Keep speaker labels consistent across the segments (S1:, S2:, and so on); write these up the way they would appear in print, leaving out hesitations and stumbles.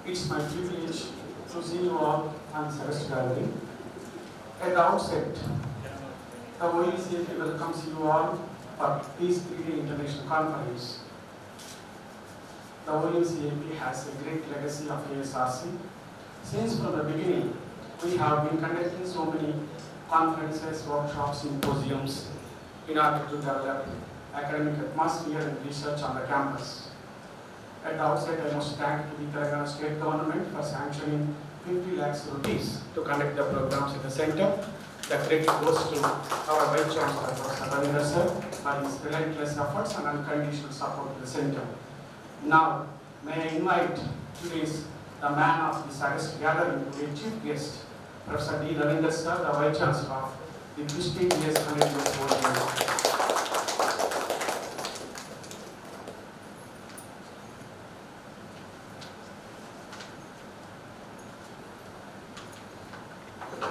S1: It's my privilege to see you all on Service Gallery. At the outset, the OUCIP welcomes you all for this 3-day international conference. The OUCIP has a great legacy of ASRC. Since from the beginning, we have been conducting so many conferences, workshops, symposiums in order to develop academic atmosphere and research on the campus. At the outset, I must thank the Telangana state government for sanctioning 50 lakhs rupees to conduct the programs at the center. The credit goes to our Vice Chancellor, Professor Ravinder sir, for his relentless efforts and unconditional support to the center. Now, may I invite today's the man of this August gathering, to a chief guest, Professor D. Ravinder sir, the Vice Chancellor of the prestigious 100 years old university.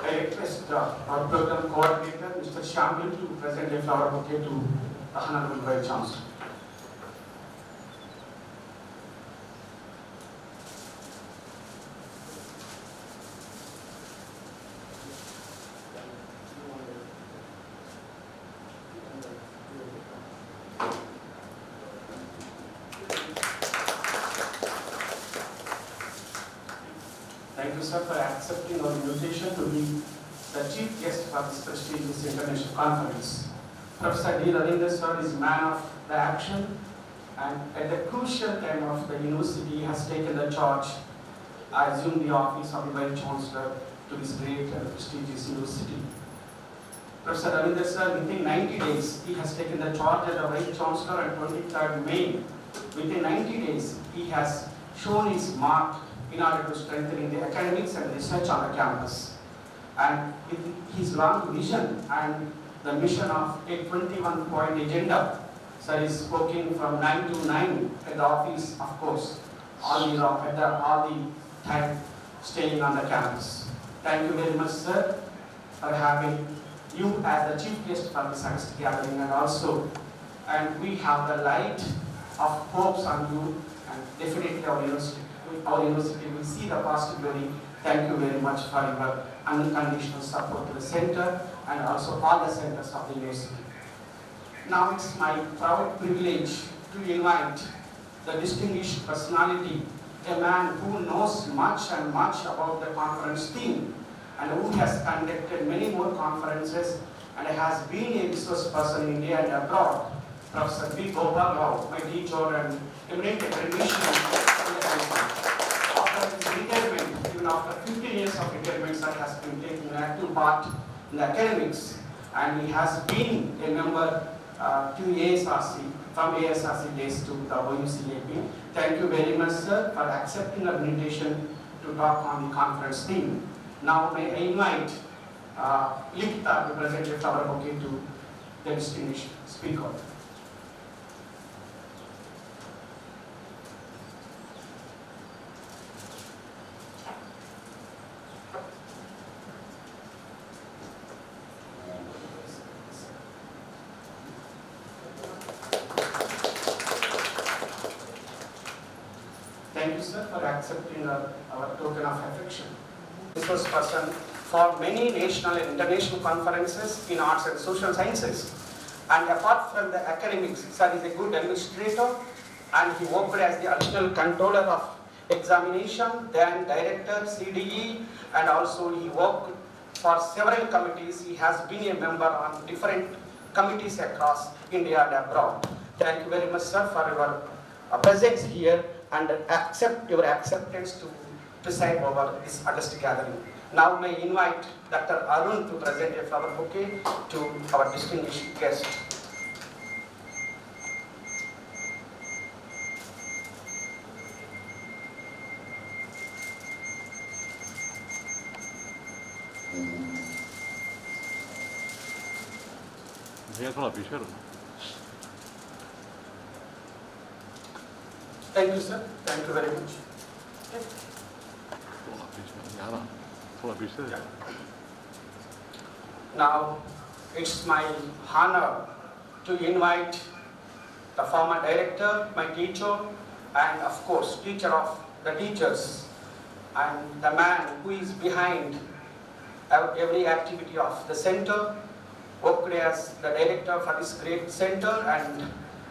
S1: I request our program coordinator, Mr. Shamil, to present a flower bouquet to the Honorable Vice Chancellor. Thank you, sir, for accepting our invitation to be the chief guest for this prestigious international conference. Professor D. Ravinder sir is man of the action, and at the crucial time of the university, has taken the charge, assumed the office of the Vice Chancellor to this great and prestigious university. Professor Ravinder sir, within 90 days, he has taken the charge as the Vice Chancellor on 23rd May. Within 90 days, he has shown his mark in order to strengthen the academics and research on the campus. And with his long vision and the mission of a 21-point agenda, sir is working from 9 to 9 at the office, of course, all the time staying on the campus. Thank you very much, sir, for having you as the chief guest for this August gathering, and we have the light of hopes on you, and definitely our university will see the positive glory Thank you very much for your unconditional support to the center and also all the centers of the university. Now it's my proud privilege to invite the distinguished personality, a man who knows much and much about the conference theme and who has conducted many more conferences and has been a resource person in India and abroad, Professor B. Gopal, my teacher and eminent academician. After his retirement, even after 15 years of retirement, sir has been taking an active part in the academics, and he has been a member to ASRC, from ASRC days to the OUCIP. Thank you very much, sir, for accepting our invitation to talk on the conference theme. Now may I invite Likita to present a flower bouquet to the distinguished speaker. Thank you, sir, for accepting our token of affection. Resource person for many national and international conferences in arts and social sciences. And apart from the academics, sir is a good administrator, and he worked as the additional controller of examination, then director, CDE, and also he worked for several committees. He has been a member on different committees across India and abroad. Thank you very much, sir, for your presence here and your acceptance to preside over this august gathering. Now may I invite Dr. Arun to present a flower bouquet to our distinguished guest. Thank you, sir. Thank you very much. Now, it's my honor to invite the former director, my teacher, and of course, teacher of the teachers, and the man who is behind every activity of the center, worked as the director for this great center, and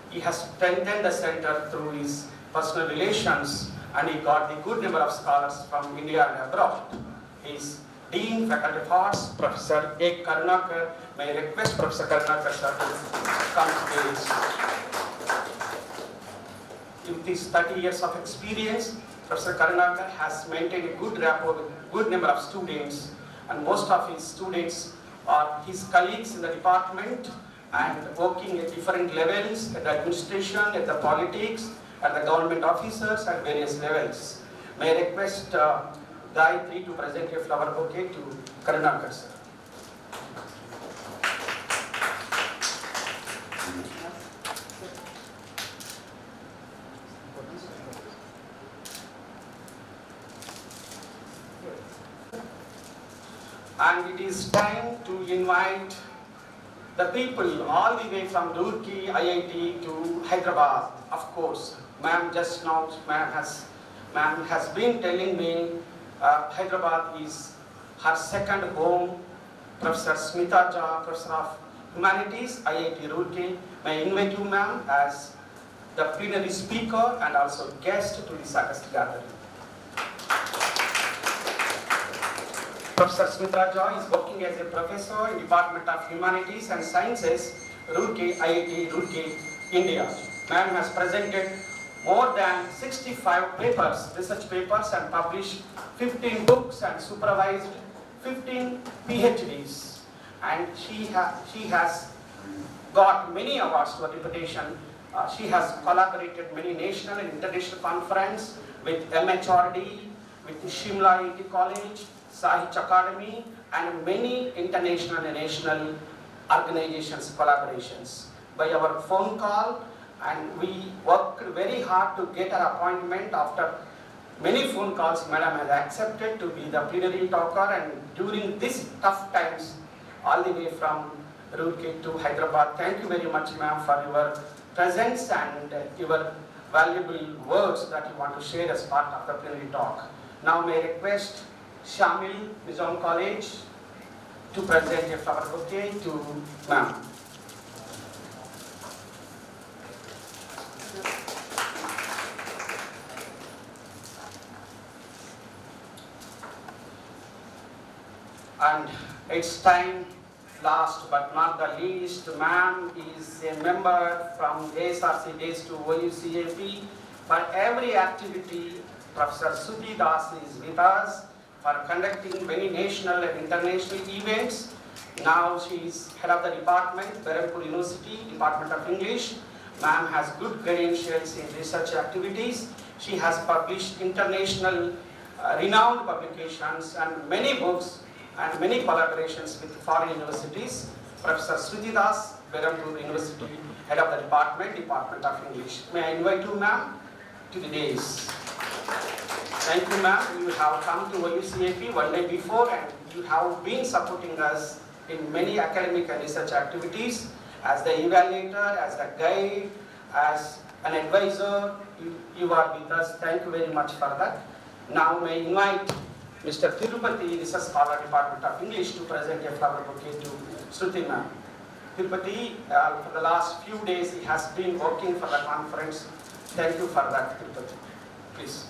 S1: he has strengthened the center through his personal relations, and he got the good number of scholars from India and abroad. He is Dean, Faculty of Arts, Professor A. Karunakar. May I request Professor Karunakar sir to come to stage. With his 30 years of experience, Professor Karunakar has maintained a good rapport with a good number of students, and most of his students are his colleagues in the department and working at different levels, at the administration, at the politics, at the government officers at various levels. May I request Gayatri to present a flower bouquet to Karunakar sir. And it is time to invite the people all the way from Roorkee, IIT to Hyderabad. Of course, ma'am just now, ma'am has been telling me Hyderabad is her second home. Professor Smita Jha, Professor of Humanities, IIT Roorkee. May I invite you, ma'am, as the plenary speaker and also guest to this August gathering. Professor Smita Jha is working as a professor in Department of Humanities and Sciences, Roorkee, IIT Roorkee, India. Ma'am has presented more than 65 papers, research papers, and published 15 books and supervised 15 PhDs. And she has got many awards to her reputation. She has collaborated many national and international conferences with MHRD, with Shimla IIT College, Sahitya Academy, and many international and national organizations collaborations. By our phone call, and we worked very hard to get her appointment. After many phone calls, Madam has accepted to be the plenary talker, and during these tough times, all the way from Roorkee to Hyderabad. Thank you very much, ma'am, for your presence and your valuable words that you want to share as part of the plenary talk. Now may I request Shamil Nizam College to present a flower bouquet to ma'am. And it's time, last but not the least, ma'am is a member from ASRC days to OUCIP. For every activity, Professor Suti Das is with us for conducting many national and international events. Now she is head of the department, Berger University, Department of English. Ma'am has good credentials in research activities. She has published international renowned publications and many books and many collaborations with foreign universities. Professor Suti Das, Berger University, head of the department, Department of English. May I invite you, ma'am, to the days. Thank you, ma'am. You have come to OUCIP one day before and you have been supporting us in many academic and research activities as the evaluator, as the guide, as an advisor. You are with us. Thank you very much for that. Now may I invite Mr. Tirupati, Research Scholar, Department of English, to present a flower bouquet to Shruti ma'am. Tirupati, for the last few days, he has been working for the conference. Thank you for that, Tirupati. Please.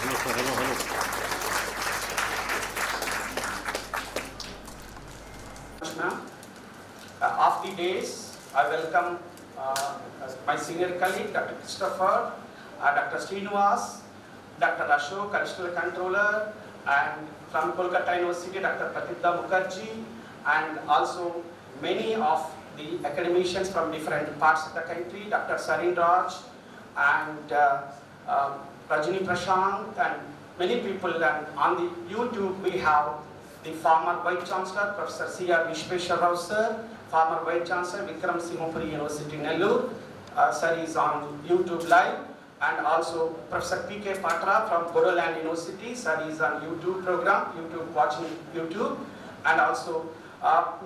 S2: Hello.
S1: Ma'am, of the days, I welcome my senior colleague, Dr. Christopher, Dr. Srinivas, Dr. Ashok, Additional Controller, and from Kolkata University, Dr. Bharathi Mukherjee, and also many of the academicians from different parts of the country, Dr. Sarin Raj, and Rajini Prashant, and many people. And on the YouTube, we have the former Vice Chancellor, Professor C.R. Vishweshwar Rao sir, former Vice Chancellor, Vikram Singhapuri University, Nellore. Sir is on YouTube Live. And also Professor P.K. Patra from Bodoland University. Sir is on YouTube program, watching YouTube. And also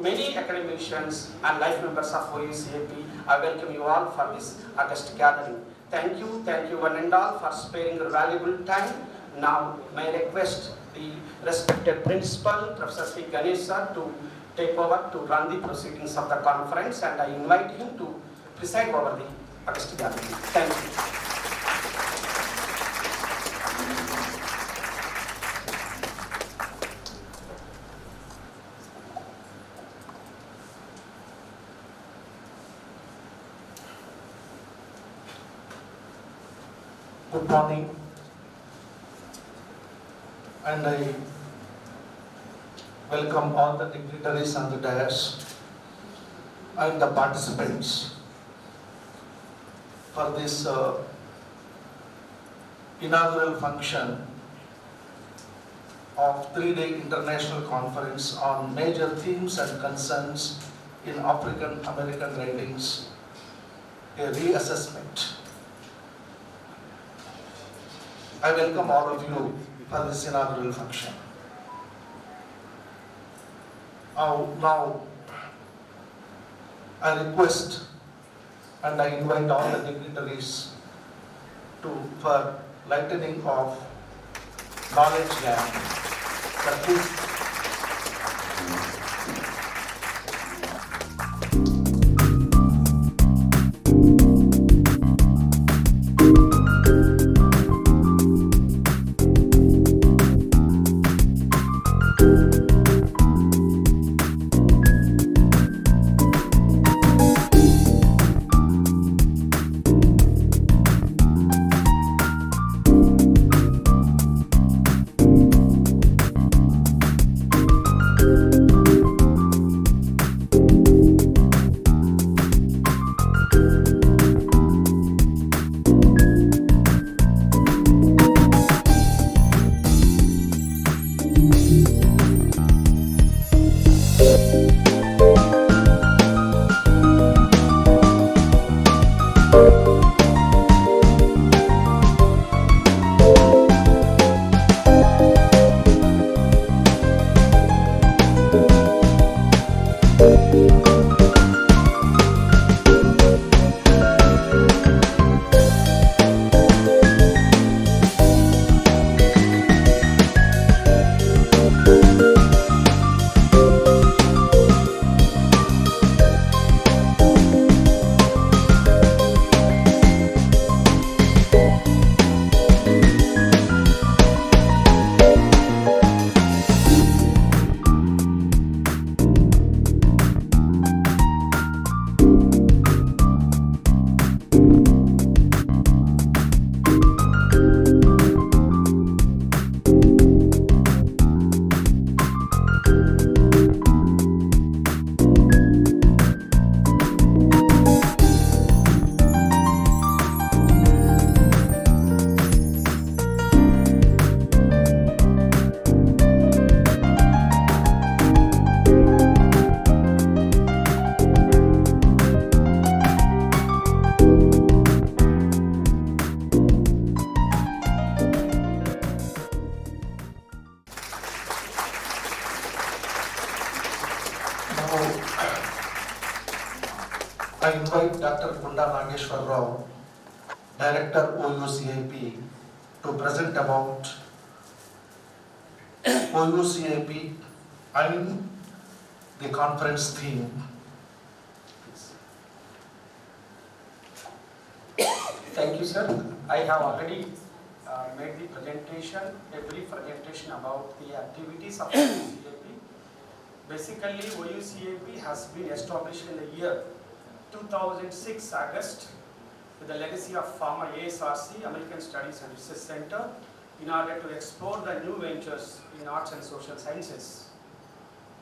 S1: many academicians and life members of OUCIP. I welcome you all for this August gathering. Thank you one and all for sparing your valuable time. Now may I request the respected principal, Professor C. Ganesh sir, to take over to run the proceedings of the conference, and I invite him to preside over the August gathering. Thank you.
S3: Good morning, and I welcome all the dignitaries on the dais and the participants for this inaugural function of 3-day international conference on major themes and concerns in African American writings, a reassessment. I welcome all of you for this inaugural function. Now, I request and I invite all the dignitaries for lightening of knowledge gap. But please, I invite Dr. Gunda Nageshwar Rao, Director OUCIP, to present about OUCIP and the conference theme.
S1: Thank you, sir. I have already made the presentation, a brief presentation about the activities of OUCIP. Basically, OUCIP has been established in the year 2006 August with the legacy of former ASRC, American Studies and Research Centre, in order to explore the new ventures in arts and social sciences.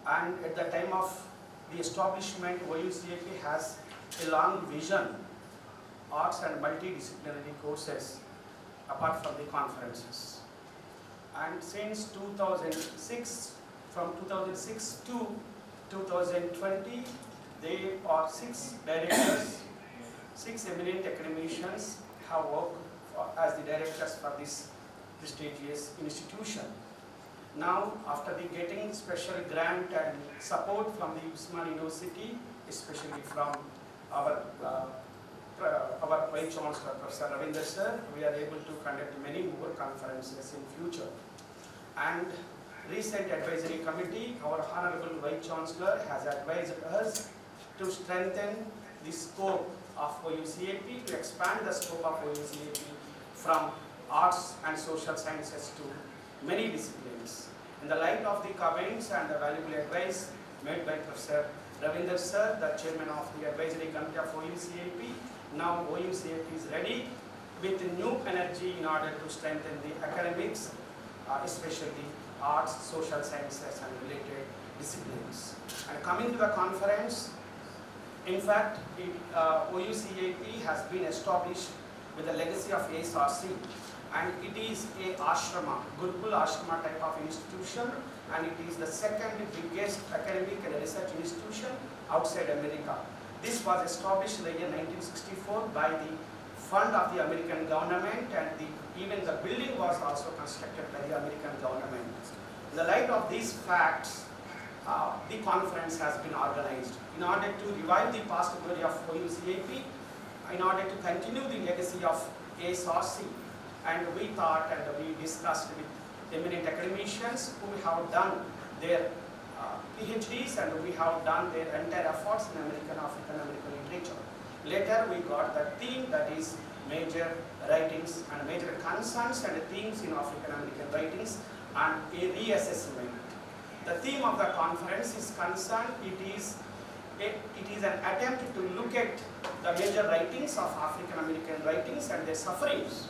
S1: And at the time of the establishment, OUCIP has a long vision, arts and multidisciplinary courses apart from the conferences. And since 2006, from 2006 to 2020, there are 6 directors, 6 eminent academicians have worked as the directors for this prestigious institution. Now, after the getting special grant and support from the Osmania University, especially from our Vice Chancellor, Professor Ravindra sir, we are able to conduct many more conferences in future. And recent advisory committee, our Honorable Vice Chancellor has advised us to strengthen the scope of OUCIP, to expand the scope of OUCIP from arts and social sciences to many disciplines. In the light of the comments and the valuable advice made by Professor Ravindra sir, the chairman of the advisory committee of OUCIP, now OUCIP is ready with new energy in order to strengthen the academics, especially arts, social sciences and related disciplines. And coming to the conference, in fact, OUCIP has been established with the legacy of ASRC, and it is a ashrama, Gurukul ashrama type of institution, and it is the second biggest academic and research institution outside America. This was established in the year 1964 by the fund of the American government, and even the building was also constructed by the American government. In the light of these facts, the conference has been organized in order to revive the past glory of OUCIP, in order to continue the legacy of ASRC. And we thought and we discussed with eminent academicians who have done their PhDs and we have done their entire efforts in African-American literature. Later we got the theme, that is major writings and major concerns and themes in African-American writings and a reassessment. The theme of the conference is concerned, it is an attempt to look at the major writings of African-American writings and their sufferings.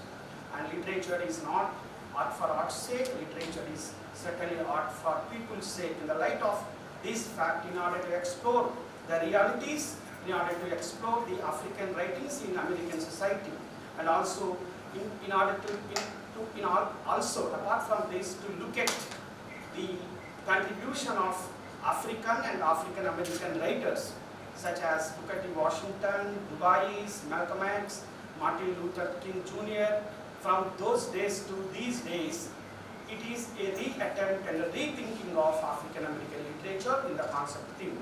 S1: And literature is not art for art's sake, literature is certainly art for people's sake. In the light of this fact, in order to explore the realities, in order to explore the African writings in American society, and also in order to also apart from this, to look at the contribution of African and African American writers such as Booker T. Washington, Du Bois, Malcolm X, Martin Luther King Jr. From those days to these days, it is a re-attempt and a rethinking of African American literature in the concept theme.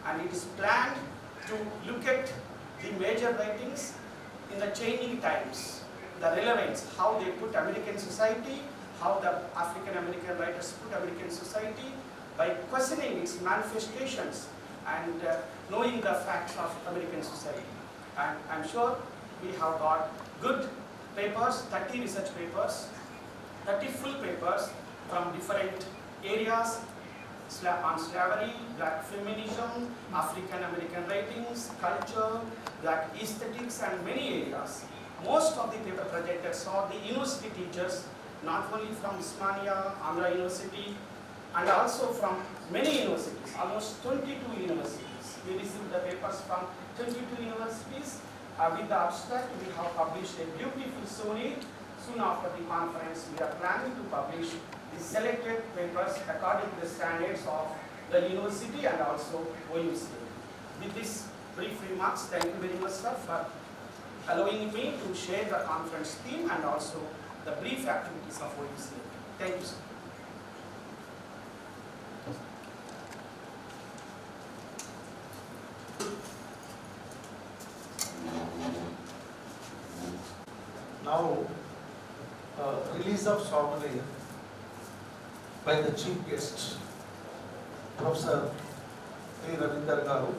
S1: And it is planned to look at the major writings in the changing times, the relevance, how they put American society, how the African American writers put American society by questioning its manifestations and knowing the facts of American society. And I'm sure we have got good papers, 30 research papers, 30 full papers from different areas on slavery, black feminism, African American writings, culture, black aesthetics and many areas. Most of the paper projectors are the university teachers, not only from Osmania, Andhra University, and also from many universities, almost 22 universities. We received the papers from 22 universities. With the abstract, we have published a beautiful sonnet. Soon after the conference, we are planning to publish the selected papers according to the standards of the university and also OUCIP. With this brief remarks, thank you very much, sir, for allowing me to share the conference theme and also the brief activities of OUCIP. Thank you, sir.
S3: release of sovereign by the chief guest, Professor A. Ravinder Garu,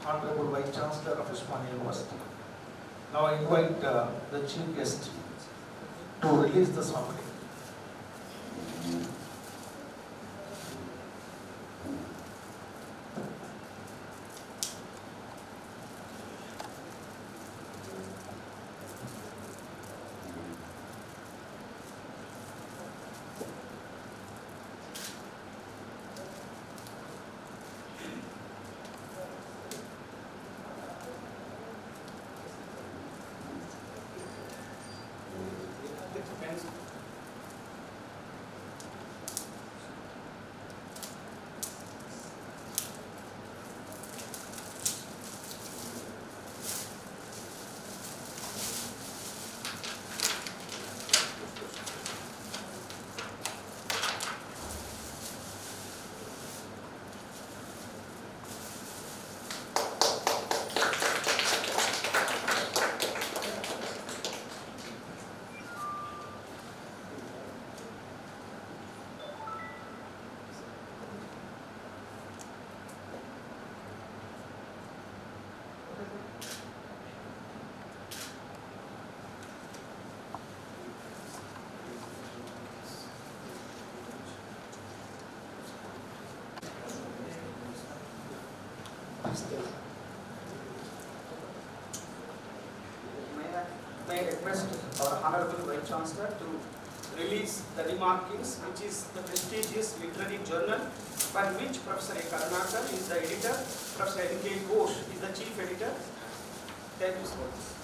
S3: Honorable Vice Chancellor of Osmania University. Now I invite the chief guest to release the sovereign.
S2: May I request our Honorable Vice Chancellor to release the remarkings, which is the prestigious literary journal for which Professor A. Karunakar is the editor, Professor N.K. Ghosh is the chief editor. Thank you so much.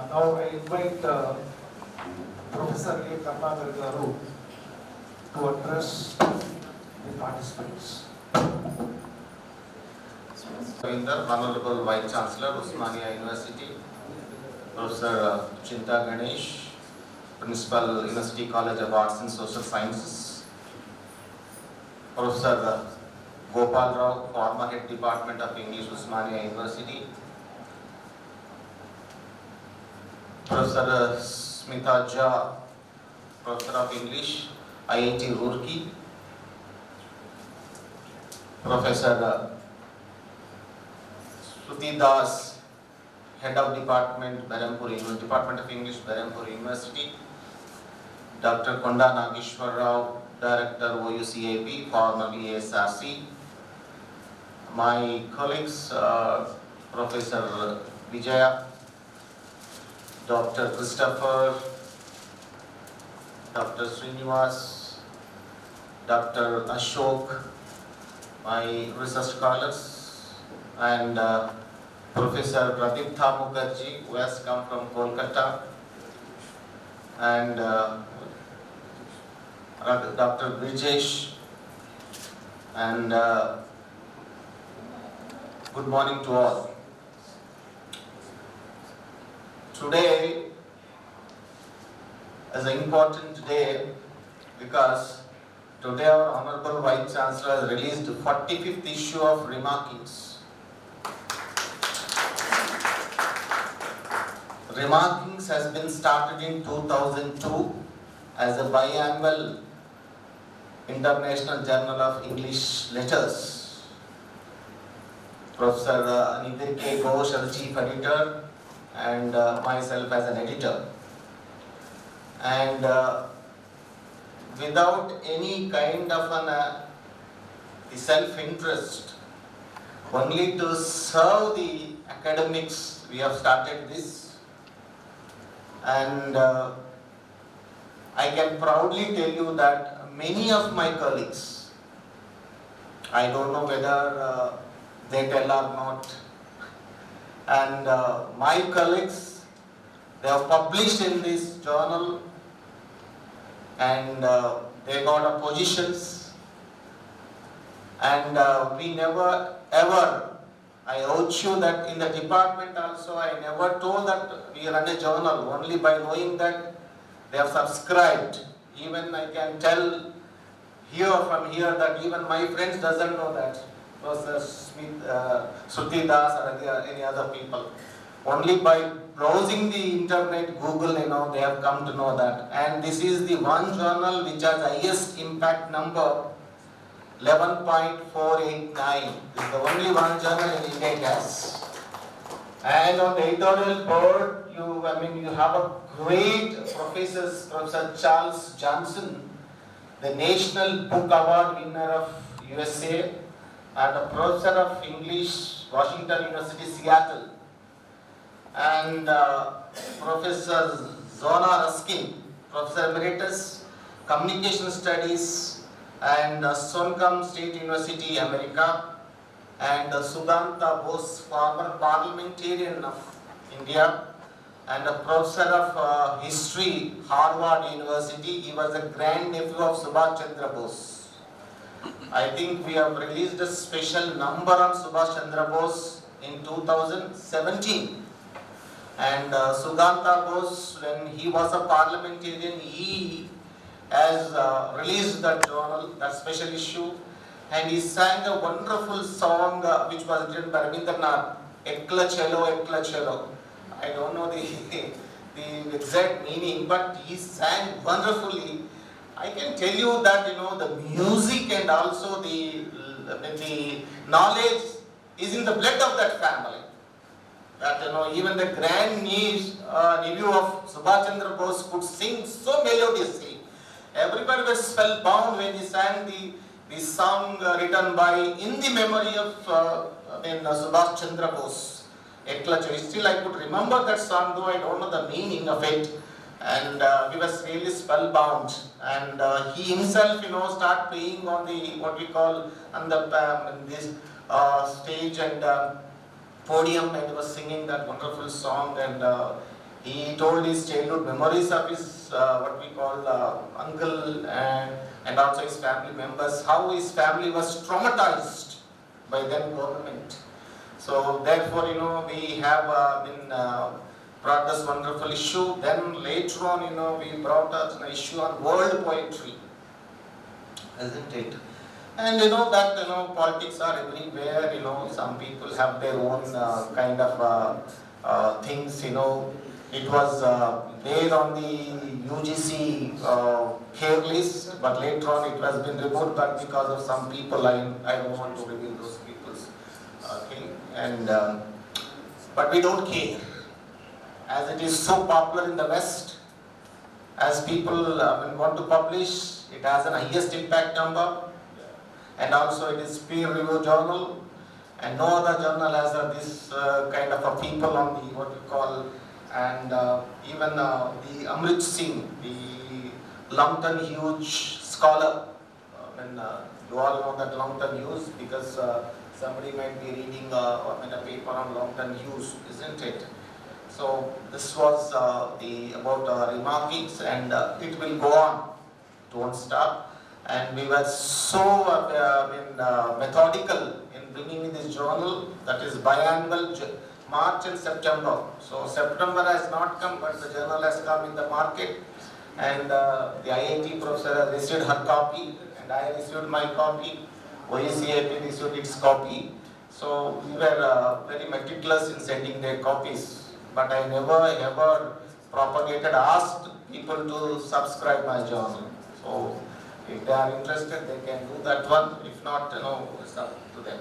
S3: Now I invite Professor A. Karunakar Garu to address the participants.
S4: Honorable Vice Chancellor, Osmania University, Professor Chinta Ganesh, Principal, University College of Arts and Social Sciences, Professor Gopal Rao, former Head Department of English, Osmania University, Professor Smita Jha, Professor of English, IIT Roorkee, Professor Shruti Das, Head of Department, Department of English, Berempur University, Dr. Konda Nageshwar Rao, Director OUCIP, formerly ASRC, my colleagues, Professor Vijaya, Dr. Christopher, Dr. Srinivas, Dr. Ashok, my research scholars, and Professor Bharathi Mukherjee, who has come from Kolkata, and Dr. Brijesh, and good morning to all. Today is an important day because today our Honorable Vice Chancellor has released the 45th issue of Remarkings. Remarkings has been started in 2002 as a biannual International Journal of English Letters. Professor N.K. Ghosh as the chief editor, and myself as an editor. And without any kind of self-interest, only to serve the academics, we have started this. And I can proudly tell you that many of my colleagues, I don't know whether they tell or not, and my colleagues They have published in this journal, and they got positions, and we never ever, I urge you that in the department also, I never told that we run a journal, only by knowing that they have subscribed. Even I can tell from here that even my friends doesn't know that. Professor Smith, Shruti Das or any other people. Only by browsing the internet, Google, they have come to know that. And this is the one journal which has highest impact number, 11.489. This is the only one journal in India it has. And on the editorial board, you have a great Professor Charles Johnson, the National Book Award winner of USA, and a professor of English, Washington University, Seattle, and Professor Zona Ruskin, Professor Emeritus, Communication Studies, and Sonkam State University, America, and Suganta Bose, former parliamentarian of India, and a professor of history, Harvard University. He was a grandnephew of Subhash Chandra Bose. I think we have released a special number on Subhash Chandra Bose in 2017. And Suganta Bose, when he was a parliamentarian, he has released that journal, that special issue, and he sang a wonderful song which was written by Rabindranath, Ekla Chelo, Ekla Chelo. I don't know the exact meaning, but he sang wonderfully. I can tell you that the music and also the knowledge is in the blood of that family. That even the nephew of Subhash Chandra Bose could sing so melodiously. Everybody was spellbound when he sang the song written in the memory of Subhash Chandra Bose. Still I could remember that song, though I don't know the meaning of it. And we was really spellbound. And he himself, start playing on the what we call on the this stage and podium, and was singing that wonderful song. And he told his childhood memories of his what we call uncle and also his family members, how his family was traumatized by then government. So therefore, we have been brought this wonderful issue. Then later on, we brought an issue on world poetry, isn't it? And that politics are everywhere. Some people have their own kind of things. It was there on the UGC care list, but later on it has been removed. But because of some people, I don't want to reveal those people's thing. And but we don't care, as it is so popular in the West. As people want to publish, it has an highest impact number, and also it is peer-reviewed journal, and no other journal has this kind of a people on the what we call, and even the Amrit Singh, the Longton Hughes scholar. You all know that Longton Hughes, because somebody might be reading a paper on Longton Hughes, isn't it? So this was about remarkings, and it will go on, don't stop. And we were so methodical in bringing in this journal, that is biannual, March and September. So September has not come, but the journal has come in the market, and the IIT professor received her copy, and I received my copy. OUCIP received its copy. So we were very meticulous in sending their copies. But I never ever asked people to subscribe my journal. So if they are interested, they can do that one. If not, it's up to them.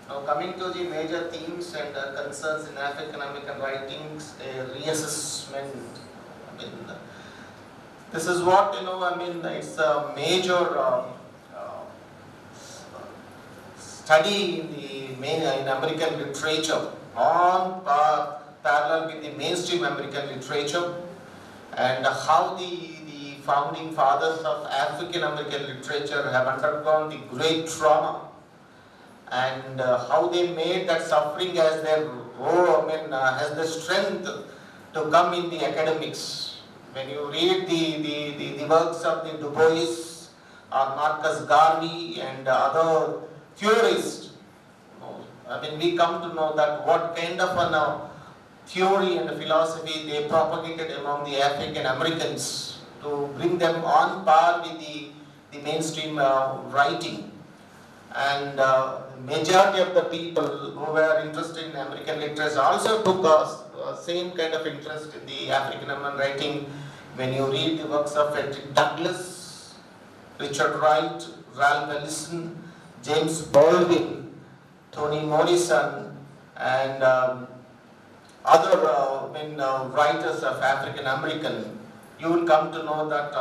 S4: Now coming to the major themes and concerns in African-American writings, reassessment. This is what, it's a major study in American literature on parallel with the mainstream American literature, and how the founding fathers of African American literature have undergone the great trauma, and how they made that suffering as their as the strength to come in the academics. When you read the works of the Du Bois or Marcus Garvey and other theorists, I mean, we come to know that what kind of a theory and philosophy they propagated among the African Americans to bring them on par with the mainstream writing. And majority of the people who were interested in American literature also took same kind of interest in the African American writing. When you read the works of Frederick Douglass, Richard Wright, Ralph Ellison, James Baldwin, Toni Morrison, and other writers of African American, you will come to know that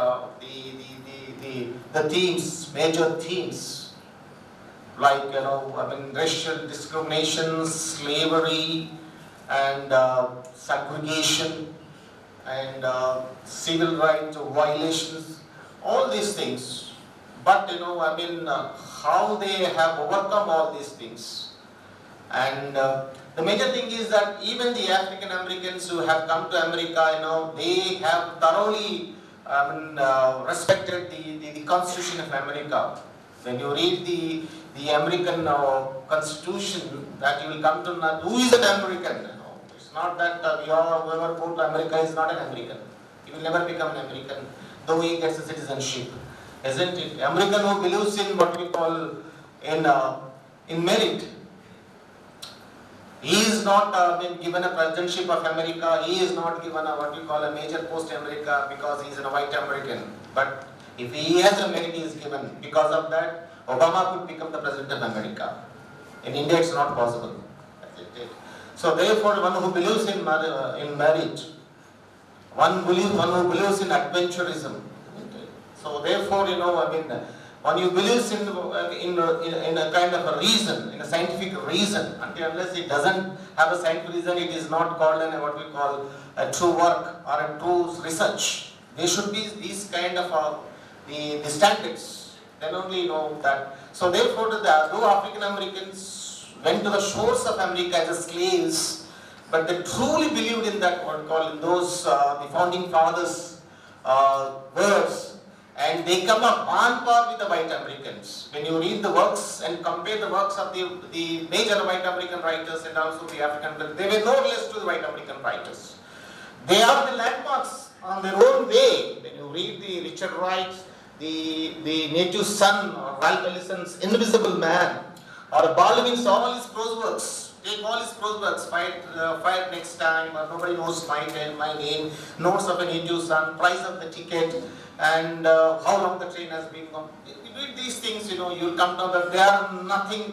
S4: the themes, major themes, like racial discrimination, slavery, and segregation, and civil rights violations, all these things. But how they have overcome all these things. And the major thing is that even the African Americans who have come to America, they have thoroughly respected the Constitution of America. When you read the American Constitution, that you will come to know who is an American. It's not that whoever go to America is not an American. He will never become an American, though he gets a citizenship. Isn't it? American who believes in what we call in merit. He is not been given a presidentship of America. He is not given a what we call a major post in America because he is a white American. But if he has a merit, he is given. Because of that, Obama could become the president of America. In India, it's not possible. So therefore, one who believes in merit, one who believes in adventurism. So therefore, when you believe in a kind of a reason, in a scientific reason, unless it doesn't have a scientific reason, it is not called what we call a true work or a true research. There should be these kind of the standards. Then only that. So therefore, though African Americans went to the shores of America as slaves, but they truly believed in that what we call in those the founding fathers' words. And they come up on par with the white Americans. When you read the works and compare the works of the major white American writers and also the African, they were no less to the white American writers. They are the landmarks on their own way. When you read the Richard Wright, the Native Son, or Ralph Ellison's Invisible Man, or Baldwin's all his prose works. Take all his prose works, Fight Next Time, or Nobody Knows My Name, Notes of a Native Son, Price of the Ticket, and how long the train has been gone. You read these things, you will come down that they are nothing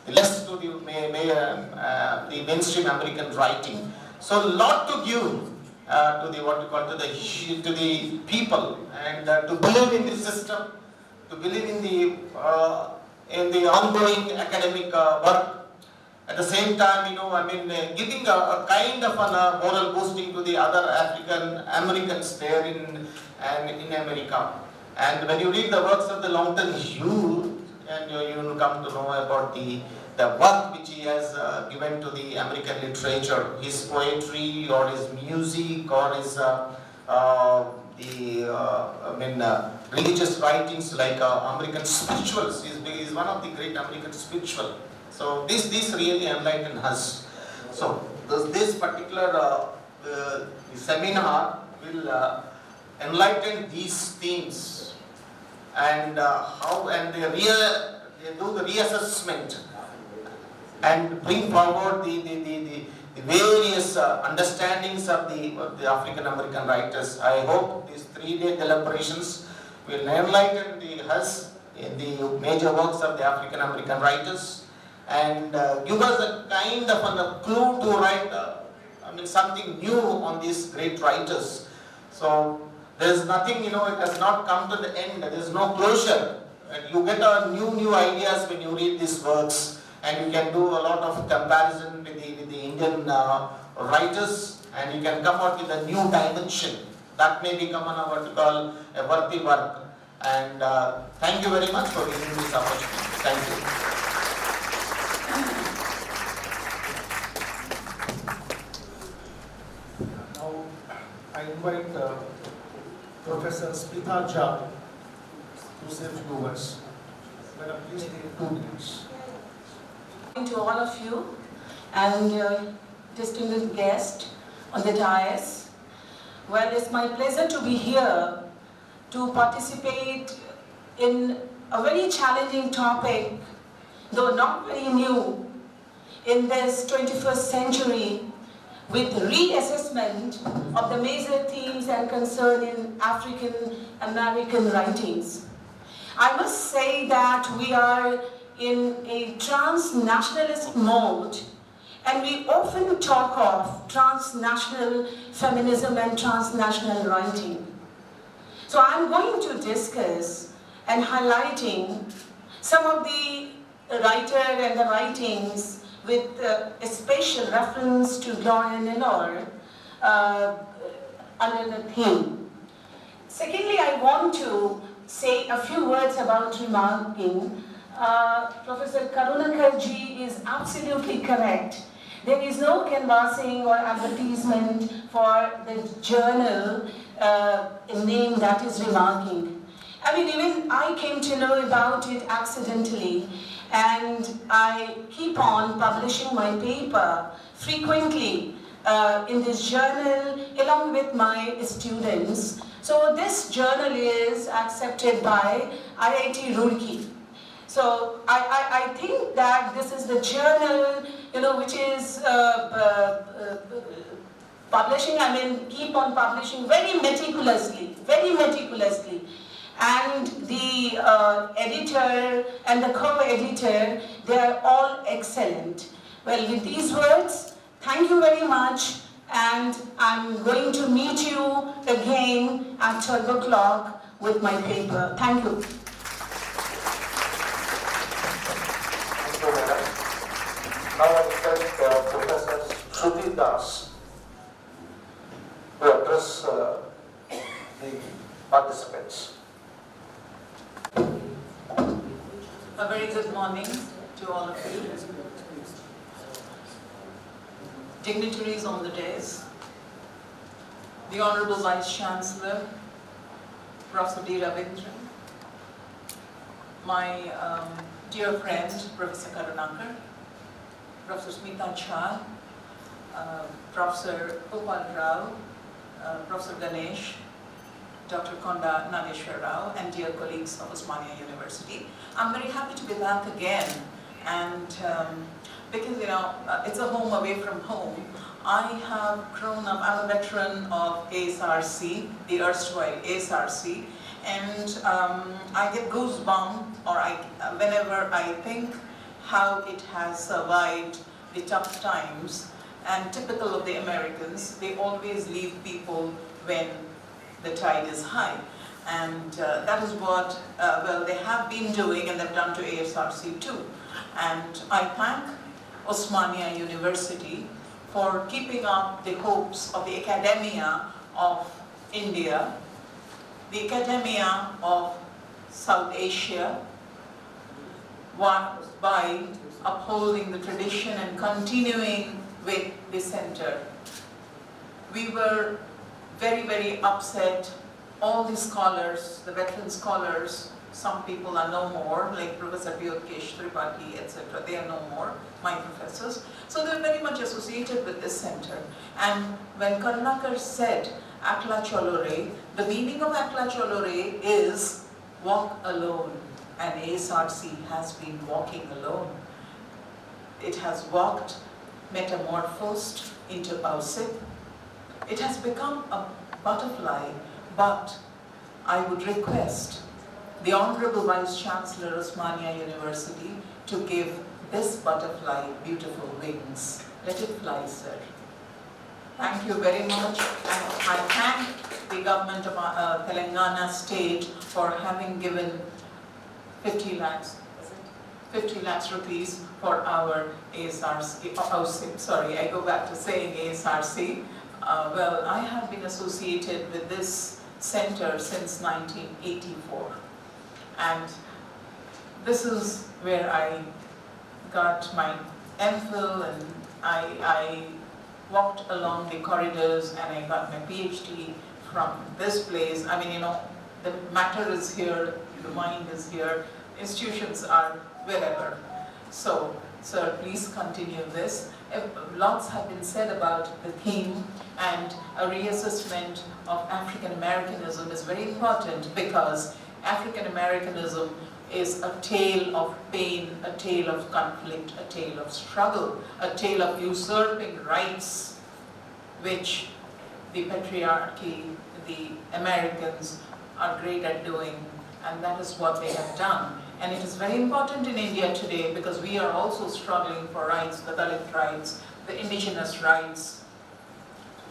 S4: less to the mainstream American writing. So a lot to give to the people, and to believe in the system, to believe in the ongoing academic work. At the same time, giving a kind of a moral boosting to the other African Americans there in America. And when you read the works of the Longton Hughes, and you will come to know about the work which he has given to the American literature, his poetry or his music or his religious writings like American spirituals. He is one of the great American spiritual. So this really enlightened us. So this particular seminar will enlighten these themes and they do the reassessment and bring forward the various understandings of the African American writers. I hope these 3-day deliberations will enlighten us in the major works of the African American writers and give us a kind of a clue to write something new on these great writers. So there is nothing, it has not come to the end, there is no closure. And you get new ideas when you read these works, and you can do a lot of comparison with the Indian writers, and you can come out with a new dimension that may become what we call a worthy work. And thank you very much for giving me this opportunity. Thank you.
S3: invite Professor Smita Jha to say a few words. Madam, please take 2 minutes.
S5: To all of you and distinguished guest on the dais. Well, it's my pleasure to be here to participate in a very challenging topic, though not very new, in this 21st century with reassessment of the major themes and concern in African American writings. I must say that we are in a transnationalist mode, and we often talk of transnational feminism and transnational writing. So I'm going to discuss and highlighting some of the writer and the writings with a special reference to Don Delillo under the theme. Secondly, I want to say a few words about remarking. Professor Mukherjee is absolutely correct. There is no canvassing or advertisement for the journal name that is remarking. I mean, even I came to know about it accidentally, and I keep on publishing my paper frequently in this journal along with my students. So this journal is accepted by IIT Roorkee. So I think that this is the journal, which is publishing, keep on publishing very meticulously. And the editor and the co-editor, they are all excellent. Well, with these words, thank you very much, and I'm going to meet you again at 12 o'clock with my paper. Thank you.
S3: Thank you, madam. Now I invite Professor Shruti Das to address the participants.
S5: A very good morning to all of you. Dignitaries on the dais, the Honorable Vice Chancellor, Professor D. Ravindran, my dear friend, Professor Karunakar, Professor Smita Jha, Professor Gopal Rao, Professor Ganesh, Dr. Konda Nageshwar Rao, and dear colleagues of Osmania University. I'm very happy to be back again, and because it's a home away from home. I have grown up, I'm a veteran of ASRC, the erstwhile ASRC, and I get goosebumps whenever I think how it has survived the tough times. And typical of the Americans, they always leave people when the tide is high. And that is what, they have been doing, and they've done to ASRC too. And I thank Osmania University for keeping up the hopes of the Academia of India, the Academia of South Asia, by upholding the tradition and continuing with the center. We were very, very upset. All the scholars, the veteran scholars, some people are no more, like Professor Vyotkesh Tripathi, etc. They are no more, my professors. So they are very much associated with this center. And when Karunakar said Akla Cholore, the meaning of Akla Cholore is walk alone. And ASRC has been walking alone. It has walked, metamorphosed into OUCIP. It has become a butterfly, but I would request the Honorable Vice Chancellor of Osmania University to give this butterfly beautiful wings. Let it fly, sir. Thank you very much, and I thank the government of Telangana state for having given 50 lakhs rupees for our ASRC, OUCIP. Sorry, I go back to saying ASRC. Well, I have been associated with this center since 1984. And this is where I got my MPhil, and I walked along the corridors, and I got my PhD from this place. I mean, the matter is here, the mind is here, institutions are wherever. So, sir, please continue this. Lots have been said about the theme, and a reassessment of African Americanism is very important, because African Americanism is a tale of pain, a tale of conflict, a tale of struggle, a tale of usurping rights, which the patriarchy, the Americans are great at doing, and that is what they have done. And it is very important in India today, because we are also struggling for rights, the Dalit rights, the indigenous rights,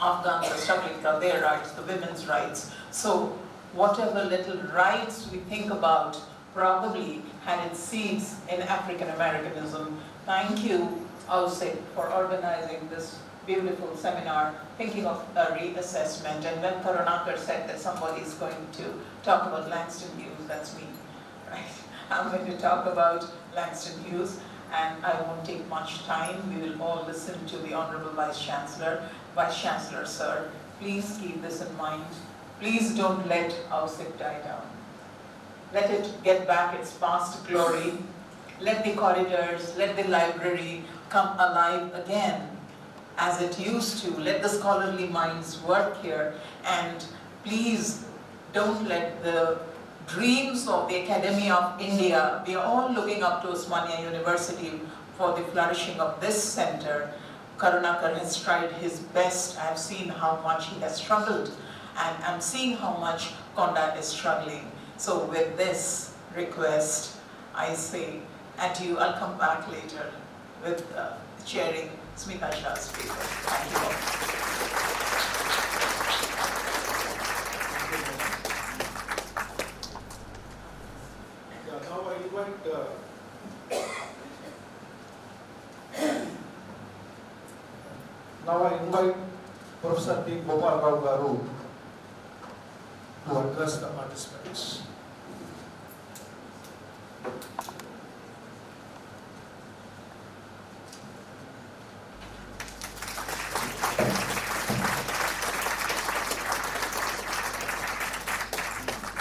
S5: Afghans are struggling for their rights, the women's rights. So whatever little rights we think about probably had its seeds in African Americanism. Thank you, OUCIP, for organizing this beautiful seminar, thinking of a reassessment. And when Karunakar said that somebody is going to talk about Langston Hughes, that's me, right? I'm going to talk about Langston Hughes, and I won't take much time. We will all listen to the Honorable Vice Chancellor. Vice Chancellor, sir, please keep this in mind. Please don't let OUCIP die down. Let it get back its past glory. Let the corridors, let the library come alive again as it used to. Let the scholarly minds work here, and please don't let the dreams of the Academy of India, we are all looking up to Osmania University for the flourishing of this center. Karunakar has tried his best. I have seen how much he has struggled, and I'm seeing how much Kondat is struggling. So with this request, I say adieu. I'll come back later with chairing Smita Shah's paper. Thank you all.
S3: Now I invite Professor T. Gopal Rao Garu to address the participants.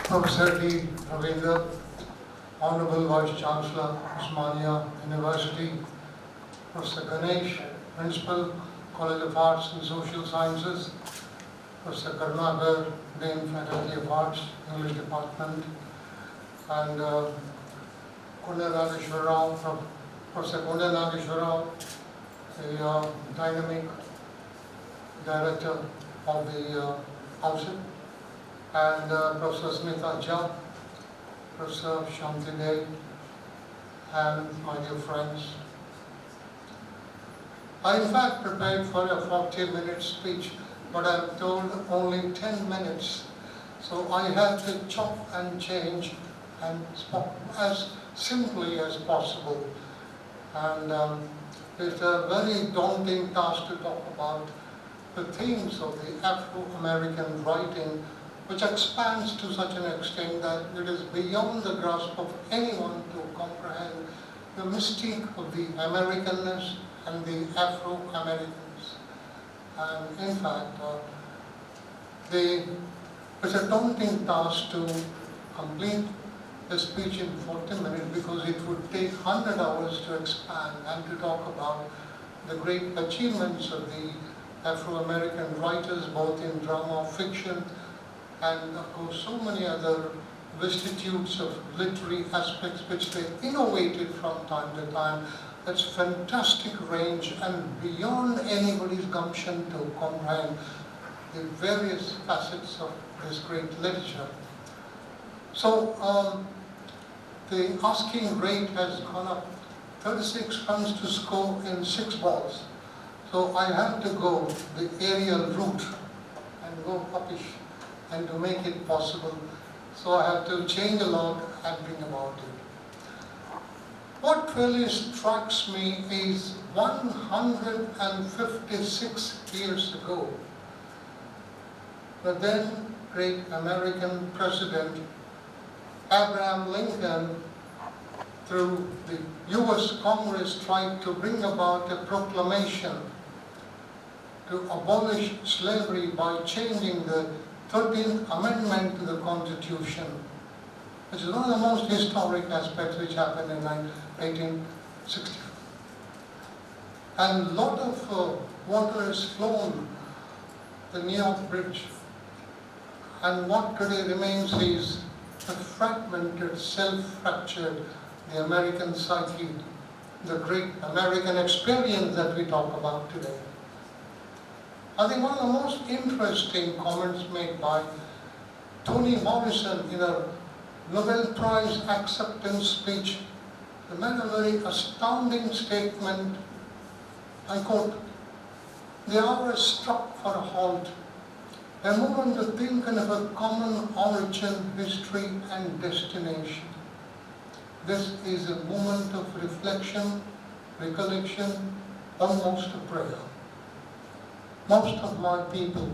S6: Professor D. Ravindra, Honorable Vice Chancellor, Osmania University, Professor Ganesh, Principal, College of Arts and Social Sciences, Professor Karunakar, Dean, Faculty of Arts, English Department, and Kunda Nageshwar Rao, Professor Kunda Nageshwar Rao, the dynamic director of the OUCIP, and Professor Smita Jha, Professor Shanti Dey, and my dear friends. I in fact prepared for a 40-minute speech, but I'm told only 10 minutes. So I have to chop and change and speak as simply as possible. And it's a very daunting task to talk about the themes of the Afro-American writing, which expands to such an extent that it is beyond the grasp of anyone to comprehend the mystique of the Americanness and the Afro-Americans. And in fact, it's a daunting task to complete the speech in 40 minutes, because it would take 100 hours to expand and to talk about the great achievements of the Afro-American writers, both in drama, fiction, and of course so many other vicissitudes of literary aspects which they innovated from time to time. That's fantastic range and beyond anybody's gumption to comprehend the various facets of this great literature. So the asking rate has gone up 36 runs to score in 6 balls. So I have to go the aerial route and go uppish and to make it possible. So I have to change a lot and bring about it. What really strikes me is 156 years ago, the then great American president, Abraham Lincoln, through the US Congress, tried to bring about a proclamation to abolish slavery by changing the 13th Amendment to the Constitution, which is one of the most historic aspects which happened in 1865. And a lot of water has flown the New York Bridge, and what today remains is the fragmented, self-fractured, the American psyche, the great American experience that we talk about today. I think one of the most interesting comments made by Toni Morrison in a Nobel Prize acceptance speech, he made a very astounding statement. I quote, "The hour is struck for a halt, a moment to think of a common origin, history and destination. This is a moment of reflection, recollection, almost a prayer. Most of my people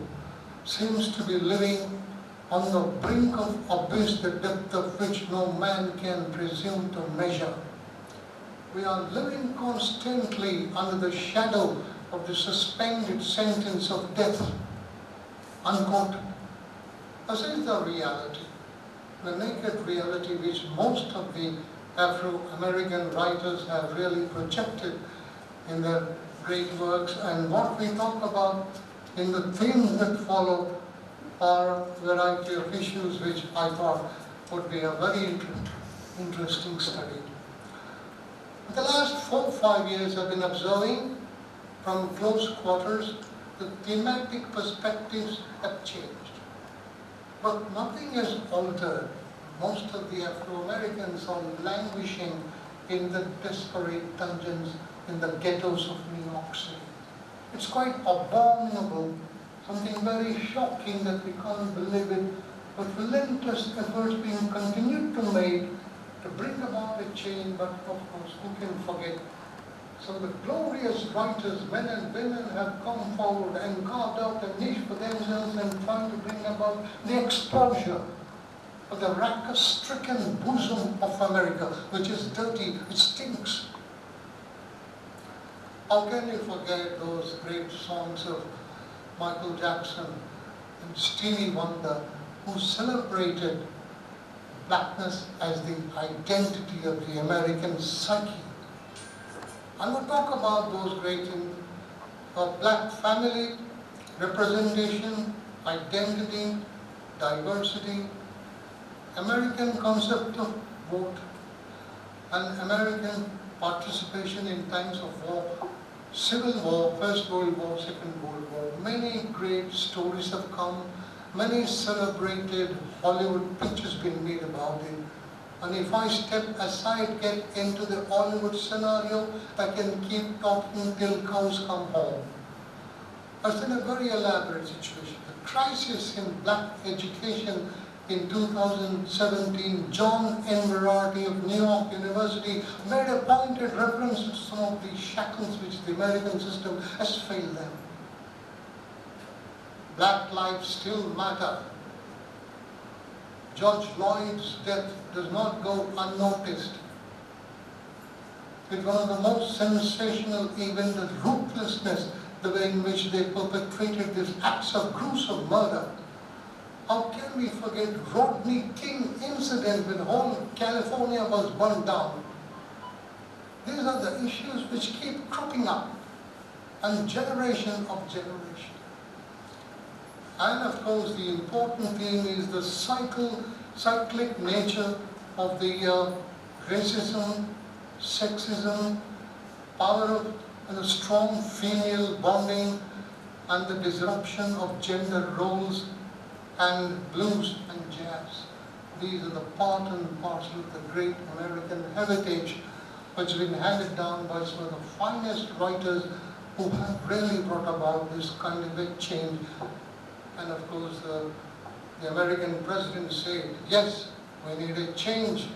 S6: seems to be living on the brink of abyss, the depth of which no man can presume to measure. We are living constantly under the shadow of the suspended sentence of death." Unquote. This is the reality, the naked reality which most of the Afro-American writers have really projected in their great works, and what we talk about in the themes that follow are a variety of issues which I thought would be a very interesting study. The last 4 or 5 years I've been observing from close quarters the thematic perspectives have changed, but nothing has altered. Most of the Afro-Americans are languishing in the desperate dungeons in the ghettos of New York City. It's quite abominable, something very shocking that we can't believe it, but relentless efforts being continued to make to bring about a change, but of course, who can forget? So the glorious writers, men and women, have come forward and carved out a niche for themselves and trying to bring about the exposure of the rackus-stricken bosom of America, which is dirty, which stinks. How can you forget those great songs of Michael Jackson and Stevie Wonder, who celebrated blackness as the identity of the American psyche? I will talk about those great things of black family, representation, identity, diversity, American concept of vote, and American participation in times of war, Civil War, First World War, Second World War. Many great stories have come, many celebrated Hollywood pictures been made about it. And if I step aside, get into the Hollywood scenario, I can keep talking till cows come home. That's in a very elaborate situation. The crisis in black education in 2017, John N. Bharathi of New York University made a pointed reference to some of the shackles which the American system has failed them. Black lives still matter. George Floyd's death does not go unnoticed. It's one of the most sensational events, the ruthlessness, the way in which they perpetrated these acts of gruesome murder. How can we forget Rodney King incident when whole California was burned down? These are the issues which keep cropping up, and generation of generation. And of course, the important theme is the cyclic nature of the racism, sexism, power of the strong female bonding, and the disruption of gender roles, and blues and jazz. These are the part and parcel of the great American heritage which has been handed down by some of the finest writers who have really brought about this kind of a change. And of course, the American president said, yes, we need a change,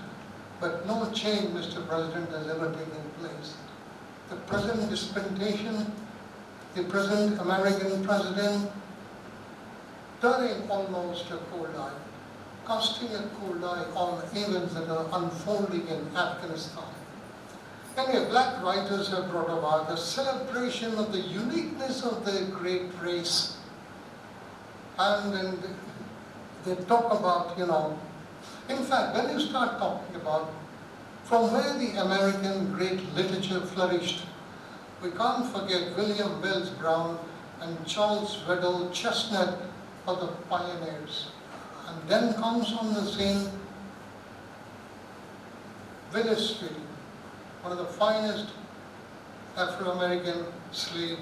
S6: but no change, Mr. President, has ever taken place. The present dispensation, the present American president, turning almost a cold eye, casting a cold eye on events that are unfolding in Afghanistan. Many black writers have brought about a celebration of the uniqueness of the great race. And they talk about, in fact, when you start talking about from where the American great literature flourished, we can't forget William Wells Brown and Charles Weddell Chestnut are the pioneers. And then comes on the scene Willis Philly, one of the finest Afro-American slave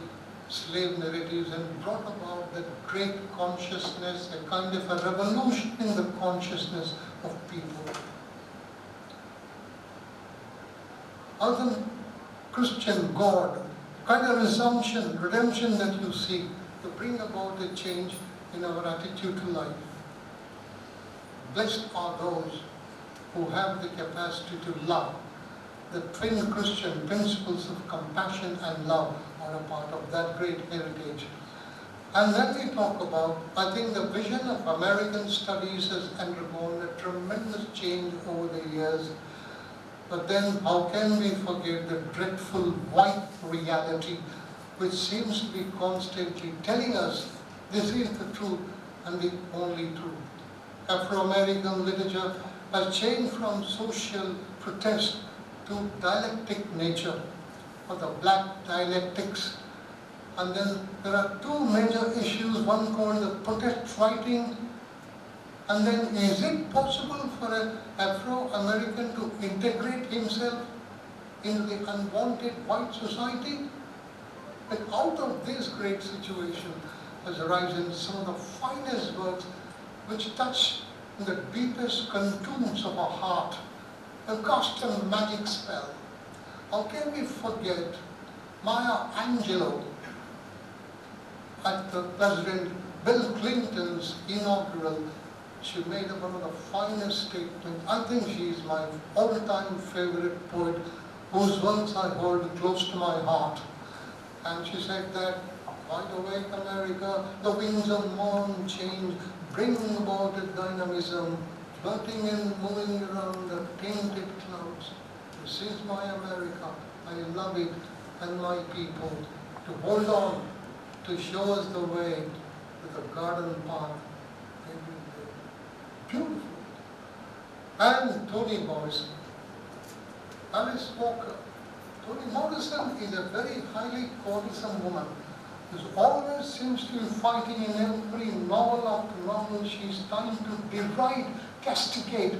S6: narratives, and brought about that great consciousness, a kind of a revolution in the consciousness of people. Other than Christian God, kind of resumption, redemption that you see to bring about a change in our attitude to life. Blessed are those who have the capacity to love. The twin Christian principles of compassion and love are a part of that great heritage. And then we talk about, I think the vision of American studies has undergone a tremendous change over the years. But then how can we forget the dreadful white reality which seems to be constantly telling us this is the truth and the only truth. Afro-American literature has changed from social protest to dialectic nature, or the black dialectics. And then there are two major issues, one called the protest writing, and then is it possible for an Afro-American to integrate himself into the unwanted white society? But out of this great situation has arisen some of the finest works which touch the deepest contours of our heart and cast a magic spell. How can we forget Maya Angelou at the President Bill Clinton's inaugural? She made one of the finest statements. I think she is my all-time favorite poet, whose works I hold close to my heart. And she said that, wide awake America, the winds of morn change, bring about a dynamism, floating and moving around the tainted clouds. This is my America, I love it, and my people, to hold on, to show us the way to the garden path every day. Beautiful. And Toni Morrison, Alice Walker. Toni Morrison is a very highly quarrelsome woman who always seems to be fighting in every novel after novel. She's trying to deride, castigate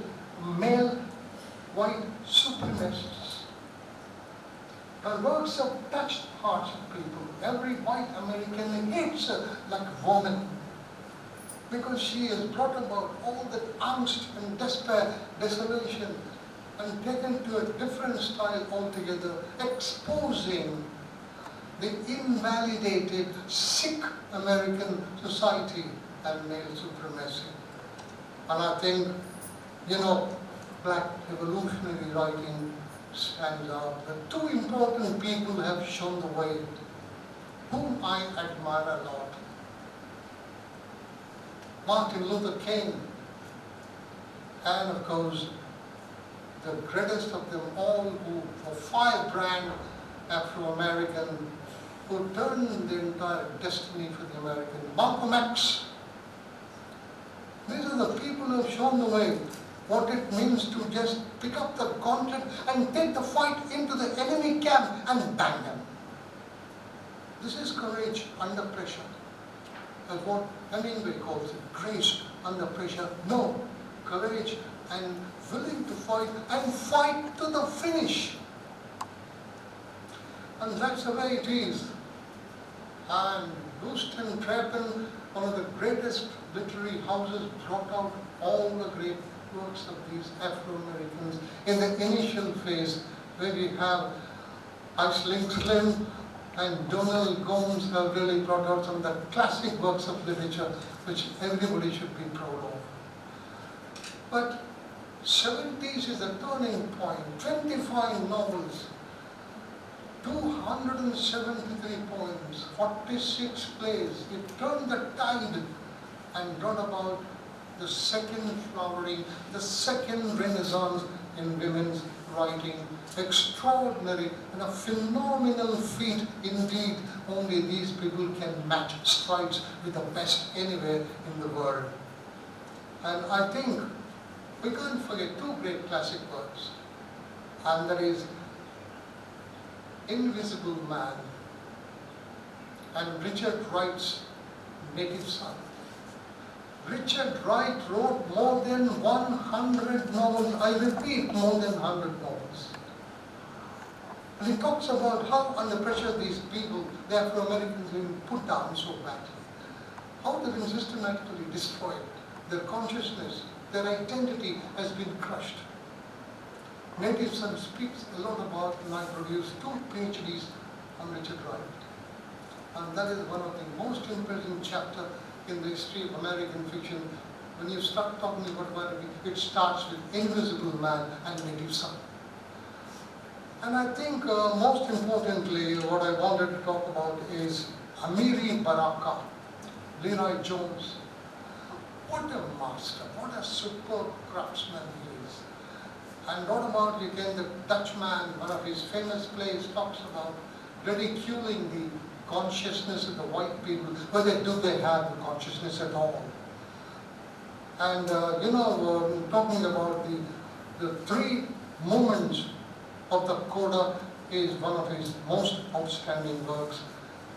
S6: male white supremacists. Her works have touched hearts of people. Every white American hates her like a woman, because she has brought about all that angst and despair, desolation, and taken to a different style altogether, exposing the invalidated, sick American society and male supremacy. And I think, black revolutionary writing stands out. The two important people have shown the way, whom I admire a lot. Martin Luther King, and of course, the greatest of them all, who were firebrand Afro-American, who turned the entire destiny for the American. Malcolm X. These are the people who have shown the way, what it means to just pick up the gauntlet and take the fight into the enemy camp and bang them. This is courage under pressure. That's what Hemingway calls it, grace under pressure. No, courage and willing to fight, and fight to the finish. And that's the way it is. And Wollstonecraft Trappen, one of the greatest literary houses, brought out all the great works of these Afro-Americans in the initial phase, where we have ShrielyLim and Donald Gomes have really brought out some of the classic works of literature which everybody should be proud of. But 70s is a turning point, 25 novels, 273 poems, 46 plays. It turned the tide and brought about the second flowering, the second renaissance in women's writing. Extraordinary and a phenomenal feat indeed. Only these people can match strides with the best anywhere in the world. And I think we can't forget two great classic works, and that is Invisible Man and Richard Wright's Native Son. Richard Wright wrote more than 100 novels, I repeat, more than 100 novels. And he talks about how under pressure these people, the Afro-Americans, have been put down so badly. How they've been systematically destroyed. Their consciousness, their identity has been crushed. Native Son speaks a lot about, and I produced 2 PhDs on Richard Wright. And that is one of the most impressive chapters in the history of American fiction. When you start talking about it starts with Invisible Man and Native Son. And I think most importantly, what I wanted to talk about is Amiri Baraka, Leroy Jones. What a master, what a superb craftsman he is. And what about, again, the Dutchman, one of his famous plays talks about ridiculing the consciousness of the white people, whether do they have the consciousness at all. And talking about the 3 moments of the Coda is one of his most outstanding works.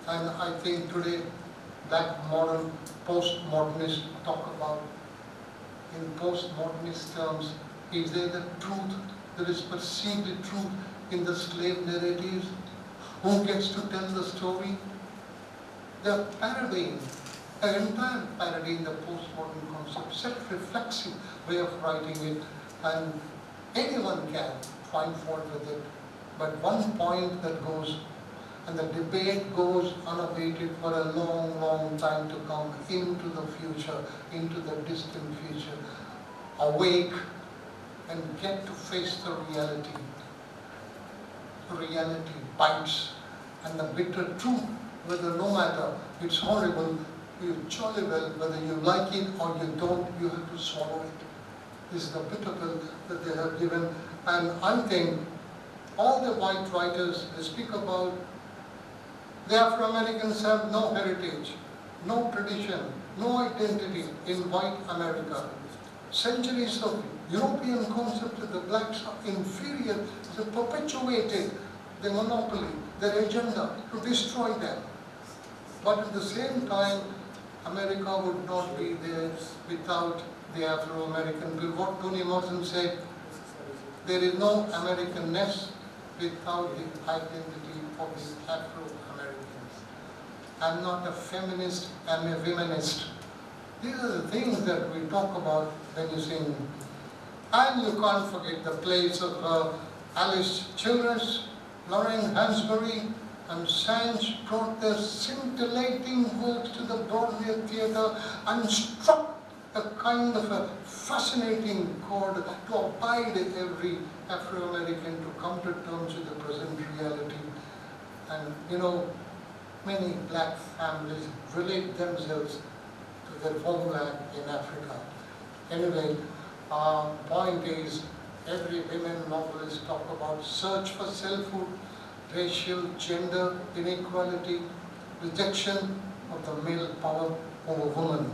S6: And I think today, black modern postmodernists talk about, in postmodernist terms, is there the truth, there is perceived the truth in the slave narratives? Who gets to tell the story? The parodying, an entire parody in the postmodern concept, self-reflexive way of writing it, and anyone can find fault with it. But one point that goes, and the debate goes unabated for a long, long time to come into the future, into the distant future. Awake and get to face the reality. Reality bites, and the bitter truth, whether no matter, it's horrible, you jolly well, whether you like it or you don't, you have to swallow it. This is the bitter pill that they have given. And I think all the white writers, they speak about the Afro-Americans have no heritage, no tradition, no identity in white America. Centuries of European concept of the blacks are inferior. They perpetuated the monopoly, their agenda to destroy them. But at the same time, America would not be there without the Afro-American people. What Toni Morrison said, there is no Americanness without the identity of the Afro-Americans. I'm not a feminist, I'm a womanist. These are the things that we talk about when you sing. And you can't forget the plays of Alice Childress, Lorraine Hansberry, and Sanch brought their scintillating works to the Broadway theatre and struck a kind of a fascinating chord to abide every Afro-American to come to terms with the present reality. And many black families relate themselves to their homeland in Africa. Anyway, point is, every women novelist talk about search for selfhood, racial, gender inequality, rejection of the male power over woman.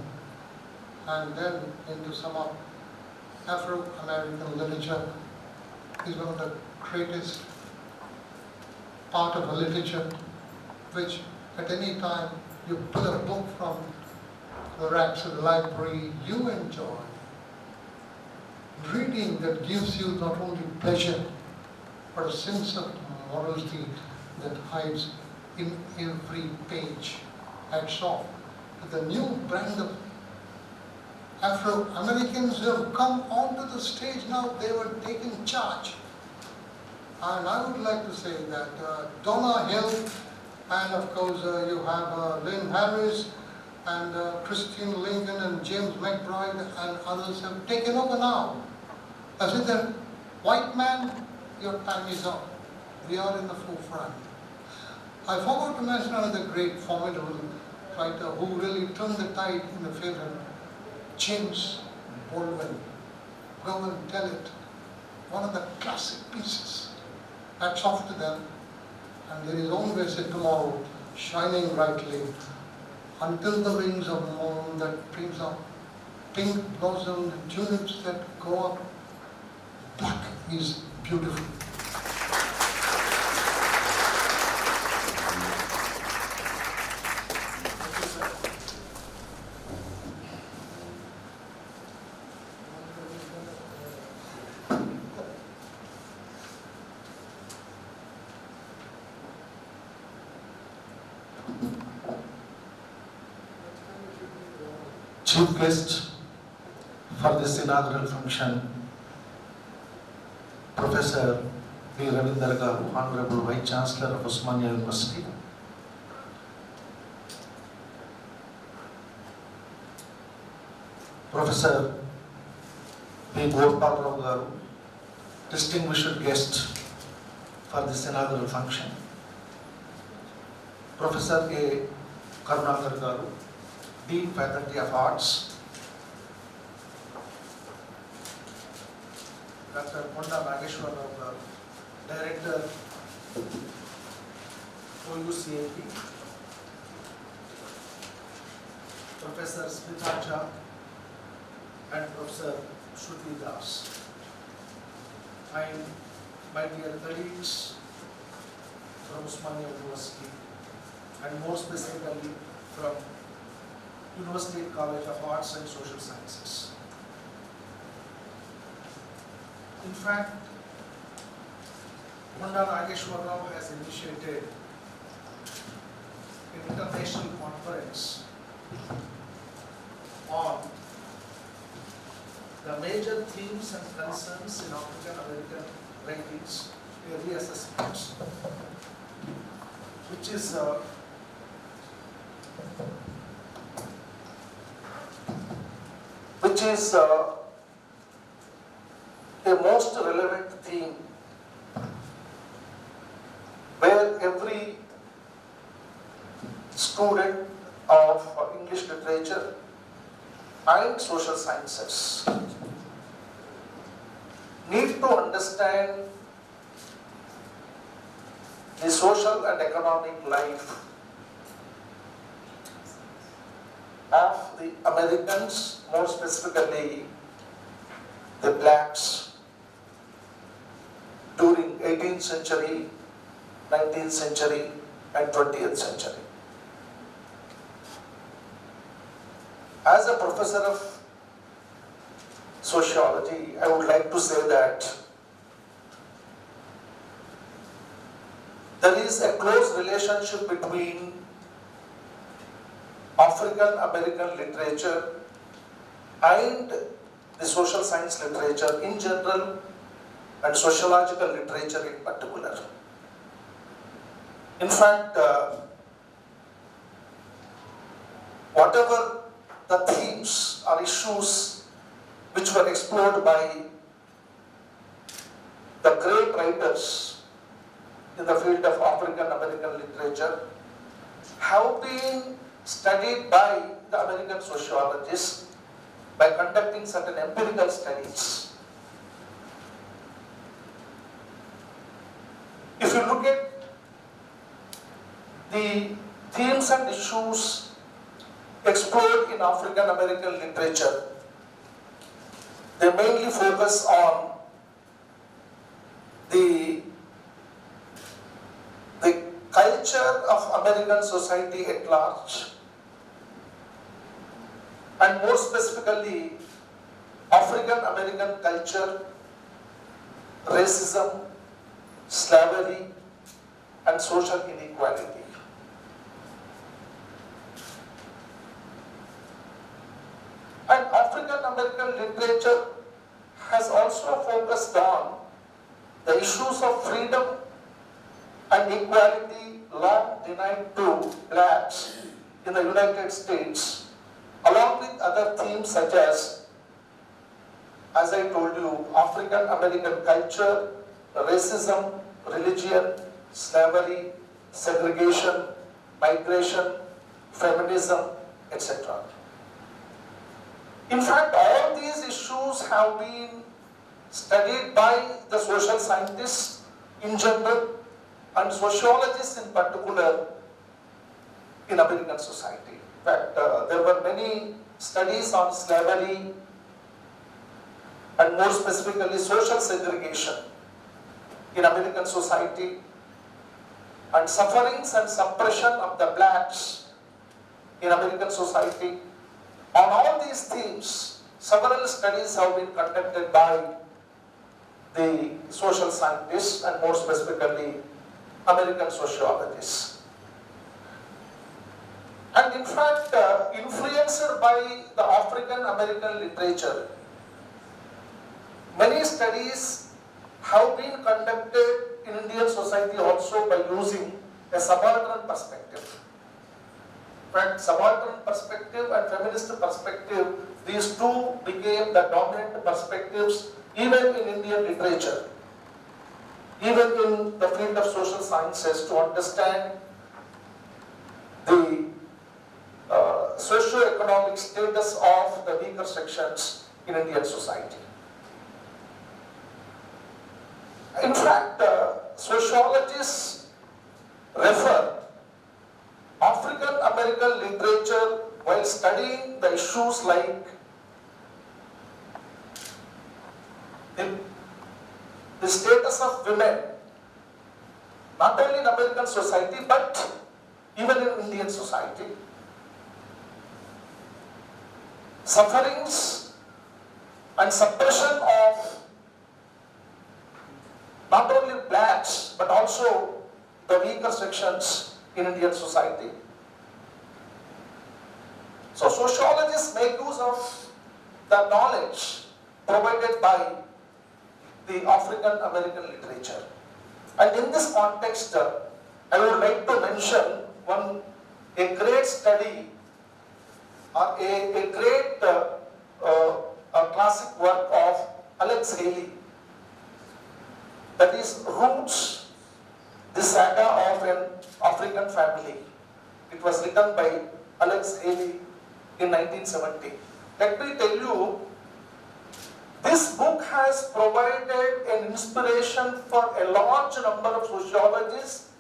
S6: And then, to sum up, Afro-American literature is one of the greatest part of a literature which at any time you pull a book from the racks of the library, you enjoy. Reading that gives you not only pleasure, but a sense of morality that hides in every page. Hats off to the new brand of Afro-Americans who have come onto the stage now. They were taking charge. And I would like to say that Donna Hill, and of course you have Lynn Harris, and Christine Lincoln and James McBride and others have taken over now. I said that, white man, your time is up. We are in the forefront. I forgot to mention another great, formidable writer who really turned the tide in the favor, James Baldwin. Go and tell it. One of the classic pieces. Hats off to them. And there is always a tomorrow shining brightly until the wings of morn that brings up pink blossom, the tulips that go up. Black is beautiful.
S3: Chief guest for this inaugural function, Professor V. Ravindra Garu, Honorable Vice Chancellor of Osmania University. Professor V. Gopal Garu, distinguished guest for this inaugural function. Professor A. Karunakar Garu, Dean Faculty of Arts. Dr. Konda Nageshwar Rao, Director, OUCIP. Professor Smita Jha and Professor Shruti Das. And my dear colleagues from Osmania University, and more specifically from University College of Arts and Social Sciences. In fact, Konda Nageshwar Rao has initiated an international conference on the major themes and concerns in African American writings, a reassessment, which is a most relevant theme where every student of English literature and social sciences need to understand the social and economic life of the Americans, more specifically the blacks, during 18th century, 19th century and 20th century. As a professor of sociology, I would like to say that there is a close relationship between African American literature and the social science literature in general and sociological literature in particular. In fact, whatever the themes or issues which were explored by the great writers in the field of African American literature have been studied by the American sociologists by conducting certain empirical studies. If you look at the themes and issues explored in African American literature, they mainly focus on the culture of American society at large, and more specifically African American culture, racism, slavery and social inequality. And African American literature has also focused on the issues of freedom and equality long denied to blacks in the United States, along with other themes such as I told you, African American culture, racism, religion, slavery, segregation, migration, feminism, etc. In fact, all these issues have been studied by the social scientists in general and sociologists in particular in American society. In fact, there were many studies on slavery and more specifically social segregation in American society and sufferings and suppression of the blacks in American society. On all these themes, several studies have been conducted by the social scientists and more specifically American sociologists. And in fact, influenced by the African American literature, many studies have been conducted in Indian society also by using a subaltern perspective. In fact, subaltern perspective and feminist perspective, these two became the dominant perspectives even in Indian literature, even in the field of social sciences, to understand the socio-economic status of the weaker sections in Indian society. In fact, sociologists refer African American literature while studying the issues like the status of women, not only in American society but even in Indian society, sufferings and suppression of not only blacks but also the weaker sections in Indian society. So sociologists make use of the knowledge provided by the African American literature. And in this context, I would like to mention a great study or a great classic work of Alex Haley, that is Roots, the saga of an African family. It was written by Alex Haley in 1970. Let me tell you, this book has provided an inspiration for a large number of sociologists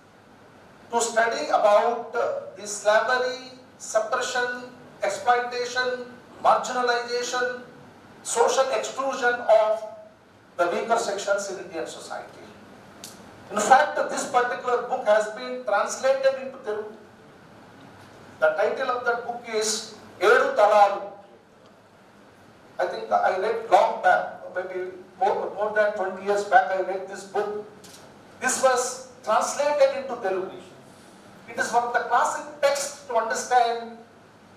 S3: to study about the slavery, suppression, exploitation, marginalization, social exclusion of the weaker sections in Indian society. In fact, this particular book has been translated into Telugu. The title of that book is Edu Talalu. I think I read long back, maybe more than 20 years back I read this book. This was translated into Telugu. It is one of the classic texts to understand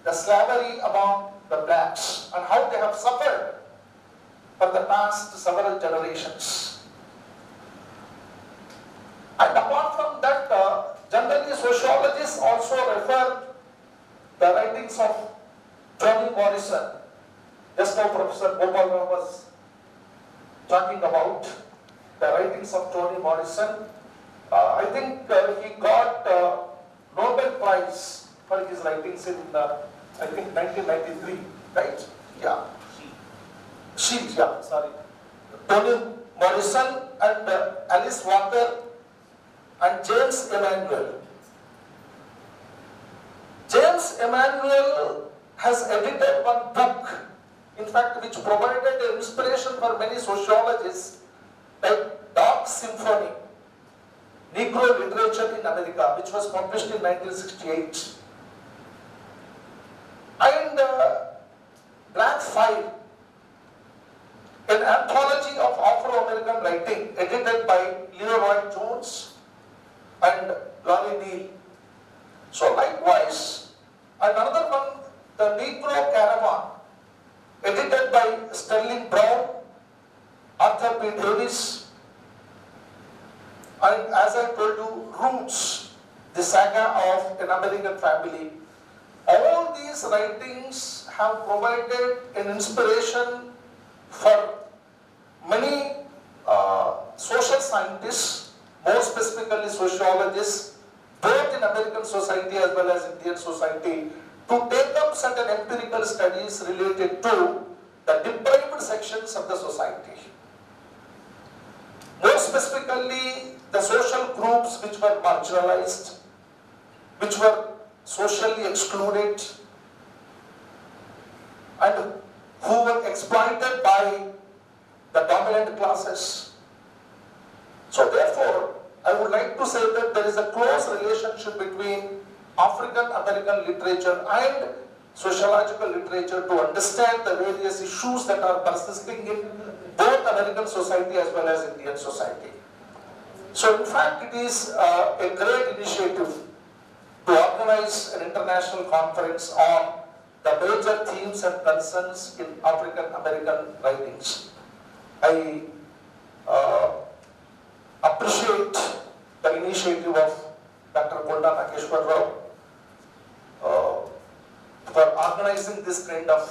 S3: the slavery among the blacks and how they have suffered for the past several generations. And apart from that, generally sociologists also refer the writings of Toni Morrison. Just now Professor Gopal was talking about the writings of Toni Morrison. I think he got Nobel Prize for his writings in, I think, 1993, right? Yeah. Toni Morrison and Alice Walker and James Emanuel. James Emanuel has edited one book, in fact, which provided an inspiration for many sociologists, like Dark Symphony, Negro Literature in America, which was published in 1968. And Black File, an anthology of Afro-American writing, edited by Leroy Jones and Laurie Neal. So likewise, another one, The Negro Caravan, edited by Sterling Brown, Arthur P. Davis, and as I told you, Roots, the saga of an American family. All these writings have provided an inspiration for many social scientists, more specifically sociologists, both in American society as well as Indian society, to take up certain empirical studies related to the deprived sections of the society. More specifically, the social groups which were marginalized, which were socially excluded, and who were exploited by the dominant classes. So therefore, I would like to say that there is a close relationship between African American literature and sociological literature to understand the various issues that are persisting in both American society as well as Indian society. So in fact, it is a great initiative to organize an international conference on the major themes and concerns in African American writings. I appreciate the initiative of Dr. Konda Nakeshwar Rao for organizing this kind of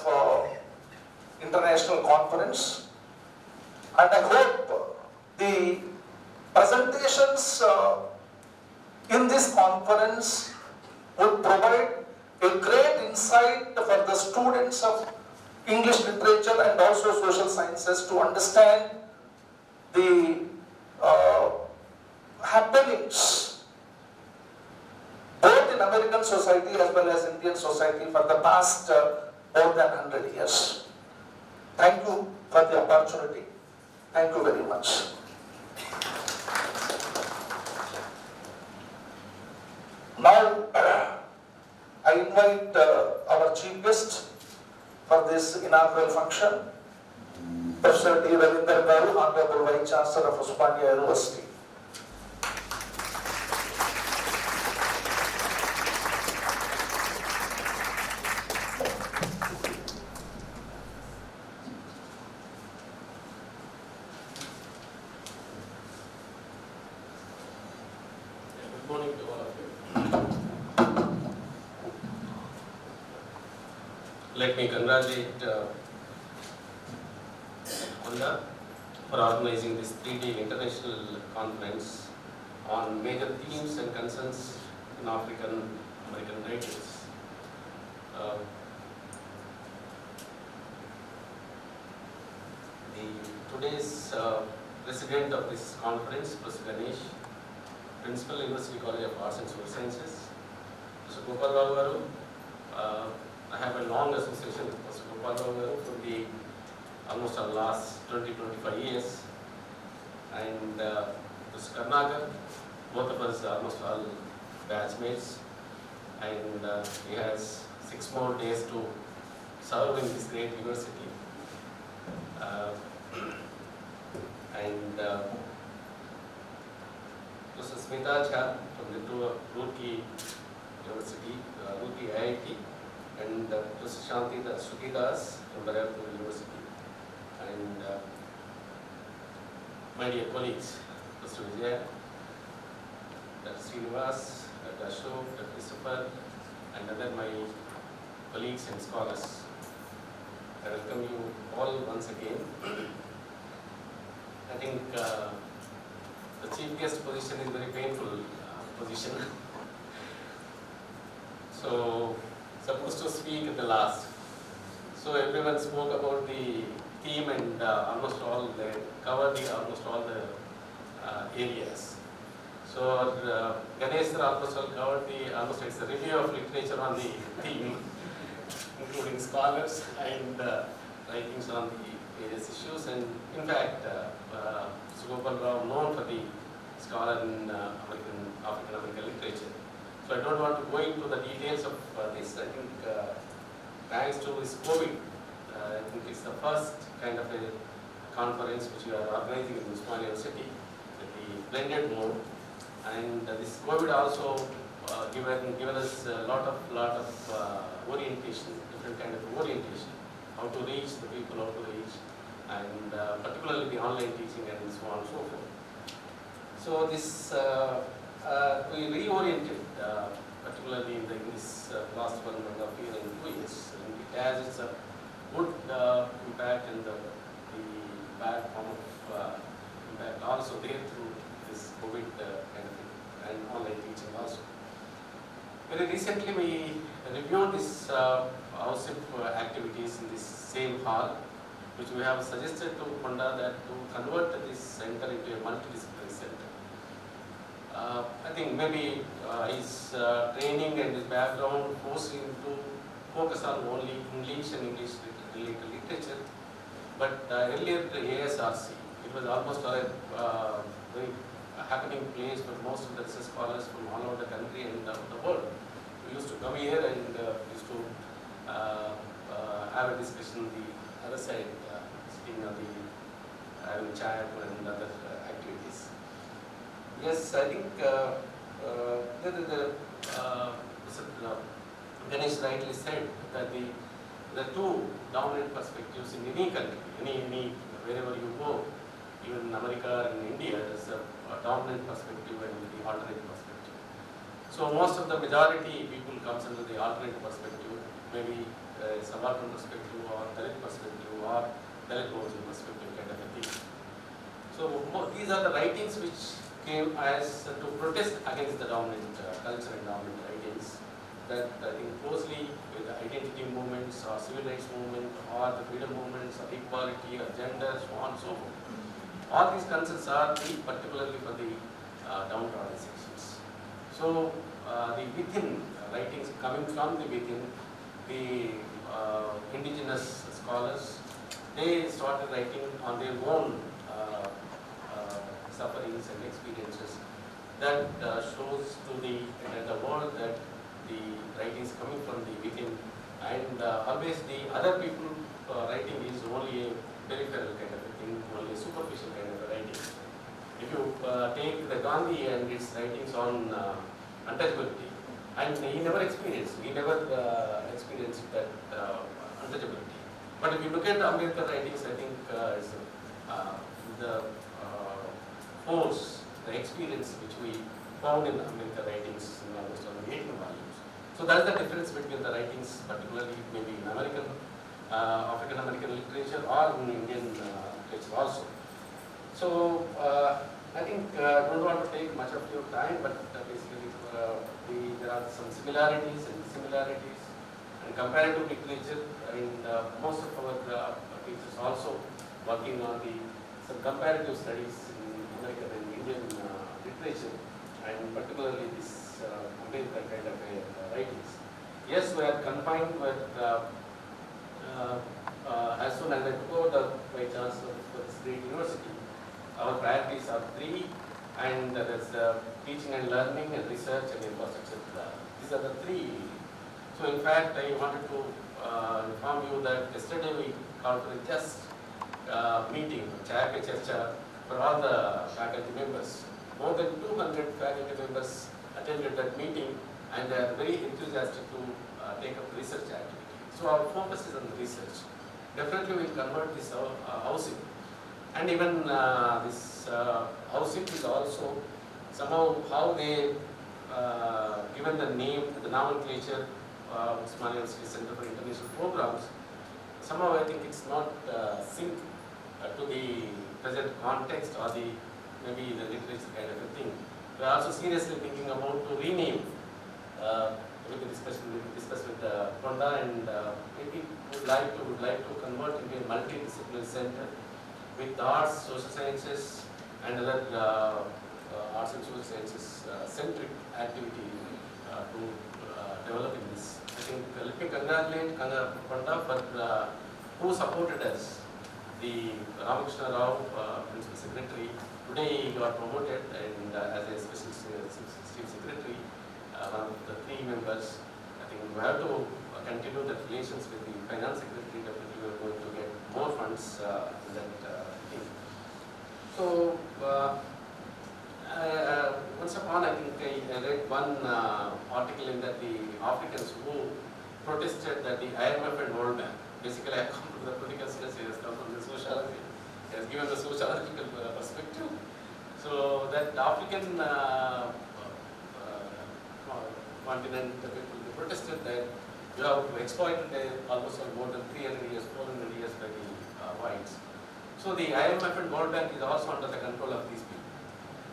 S3: international conference, and I hope the presentations in this conference would provide a great insight for the students of English literature and also social sciences to understand the happenings both in American society as well as Indian society for the past more than 100 years. Thank you for the opportunity. Thank you very much. Now, I invite our chief guest for this inaugural function, Professor D. Ravinder Garu, Honorable Vice Chancellor of Osmania University.
S7: Good morning to all of you. Let me congratulate Konda for organizing this 3-day international conference on major themes and concerns in African American writers. Today's president of this conference, Professor Ganesh, Principal, University College of Arts and Social Sciences, Mr. Gopal Rao Garu. I have a long association with Mr. Gopal Rao Garu for the almost the last 20-25 years, and Mr. Karnakar, both of us are almost all batchmates, and he has 6 more days to serve in this great university. And Mr. Smita Jha from the Roorkee University, Roorkee IIT, and Mr. Shruti Das from Bharathi University, and my dear colleagues, Mr. Vijay, Dr. Srinivas, Dr. Ashok, Dr. Christopher, and other my colleagues and scholars. I welcome you all once again. I think the chief guest position is a very painful position. So, supposed to speak at the last. So everyone spoke about the theme and almost all they covered almost all the areas. So Ganesh sir almost all covered almost it's a review of literature on the theme, including scholars and writings on the various issues. And in fact, Gopal Rao known for the scholar in African American literature. So I don't want to go into the details of this. I think thanks to this COVID, I think it's the first kind of a conference which we are organizing in Osmania University with the blended mode. And this COVID also given us a lot of orientation, different kind of orientation, how to reach the people, how to reach, and particularly the online teaching and so on and so forth. So this we reoriented, particularly in this last 1.5 years and 2 years. And it has its good impact and the bad form of impact also there through this COVID kind of thing, and online teaching also. Very recently we reviewed this OUCIP activities in this same hall, which we have suggested to Konda that to convert this center into a multidisciplinary center. I think maybe his training and his background forced him to focus on only English and English literature. related literature. But earlier the ASRC, it was almost a very happening place for most of the research scholars from all over the country and the world. We used to come here and used to have a discussion on the other side, sitting on the having chat and other activities. Yes, I think Ganesh rightly said that the two dominant perspectives in any country, wherever you go, even in America and India, there's a dominant perspective and the alternate perspective. So most of the majority people comes under the alternate perspective, maybe subaltern perspective or Dalit perspective or Dalit Morrison perspective kind of a thing. So these are the writings which came as to protest against the dominant culture and dominant writings that I think closely with the identity movements or civil rights movement or the freedom movements or equality or gender, so on and so forth. All these concerns are particularly for the downtrodden sections. So the within writings coming from the within, the indigenous scholars, they started writing on their own sufferings and experiences that shows to the world that the writings coming from the within, and always the other people writing is only a peripheral kind of a thing, only a superficial kind of a writing. If you take the Gandhi and his writings on untouchability, and he never experienced that untouchability. But if you look at the Ambedkar writings, I think it's the force, the experience which we found in Ambedkar writings in almost 18 volumes. So that's the difference between the writings, particularly maybe in American, African American literature or in Indian literature also. So I think I don't want to take much of your time, but basically there are some similarities and dissimilarities and comparative literature, and most of our teachers also working on some comparative studies in American and Indian literature, and particularly this Ambedkar kind of writings. Yes, we are confined with as soon as I took over the Vice Chancellor of this great university, our priorities are three, and there's teaching and learning and research and infrastructure. These are the three. So in fact, I wanted to inform you that yesterday we called for a just meeting, Chair Pe Charcha, for all the faculty members. More than 200 faculty members attended that meeting, and they are very enthusiastic to take up research activity. So our focus is on research. Definitely we will convert this OUCIP. And even this OUCIP is also somehow how they given the name, the nomenclature, Osmania University Centre for International Programs. Somehow I think it's not synced to the present context or maybe the literature kind of a thing. We are also seriously thinking about to rename. We can discuss with Ponda, and maybe would like to convert into a multi-disciplinary center with arts, social sciences, and other arts and social sciences centric activity to develop in this. I think let me congratulate Ponda for who supported us. The Ramakrishna Rao, Principal Secretary, today he got promoted and as a Special Chief Secretary, one of the three members. I think we have to continue the relations with the Finance Secretary. Definitely we are going to get more funds in that thing. So once upon I think I read one article in that the Africans who protested that the IMF and World Bank, basically I come from the political science, he has come from the sociology, he has given the sociological perspective. So that African continent, the people they protested that you have exploited almost more than 300 years, 400 years by the whites. So the IMF and World Bank is also under the control of these people.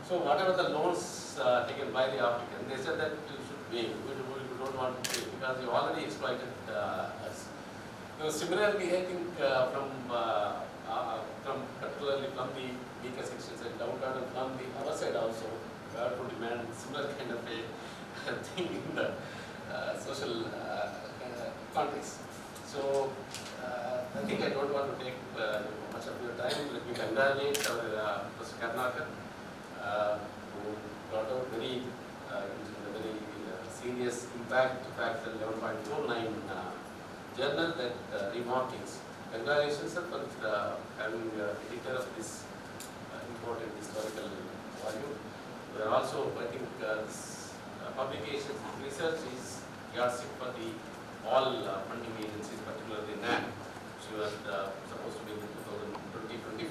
S7: So whatever the loans taken by the African, they said that you should pay. We don't want to pay because you already exploited us. So similarly, I think particularly from the weaker sections and downtrodden from the other side also, we have to demand similar kind of a thing in the social context. So I think I don't want to take much of your time. Let me congratulate our Professor Karnakar, who brought out very serious impact factor 11.49 journal that remarkings. Congratulations, sir, for having editor of this important historical volume. We are also, I think, this publication research is yardstick for the all funding agencies, particularly NAM, which was supposed to be in 2024.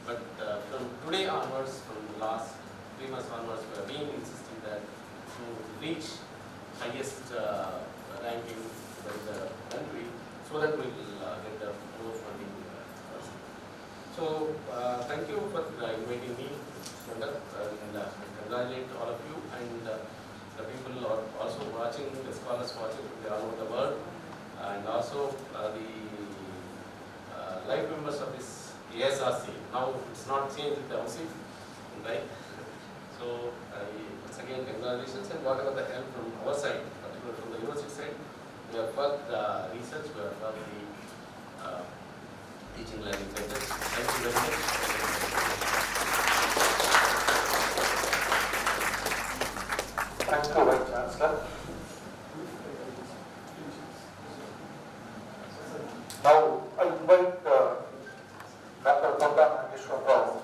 S7: But from today onwards, from the last 3 months onwards, we have been insisting that to reach highest ranking by the country, so that we will get the more funding. So thank you for inviting me to stand up, and congratulate all of you, and the people are also watching, the scholars watching all over the world, and also the life members of this ASRC. Now it's not changed with the OUCIP, right? So once again, congratulations, and whatever the help from our side, particularly from the university side, we have got the research, we have got the teaching learning centers. Thank you very much.
S3: Thank you, Vice Chancellor. Now, I invite Dr. Bharathi Mukherjee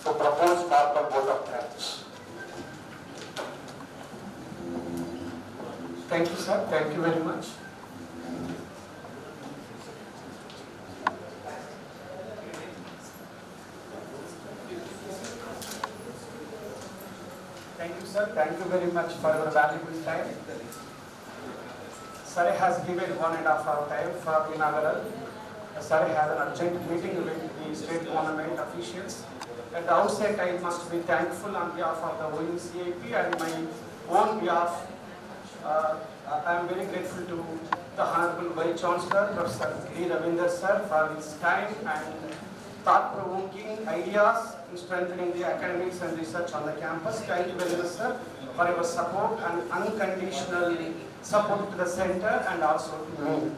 S3: to propose formal vote of thanks.
S1: Thank you, sir. Thank you very much. Thank you, sir. Thank you very much for your valuable time. Sir has given 1.5 hour time for inaugural. Sir has an urgent meeting with the state government officials. At the outset, I must be thankful on behalf of the OUCIP and my own behalf. I am very grateful to the Honorable Vice Chancellor, Professor K. Ravinder sir, for his time and thought-provoking ideas in strengthening the academics and research on the campus. Thank you very much, sir, for your support and unconditional support to the center and also to me.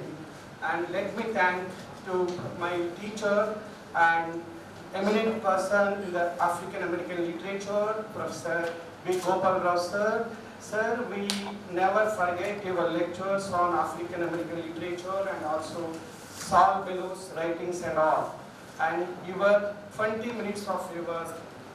S1: And let me thank to my teacher and eminent person in the African American literature, Professor B. Gopal Rao sir. Sir, we never forget your lectures on African American literature and also Saul Below's writings and all. And your 20 minutes of your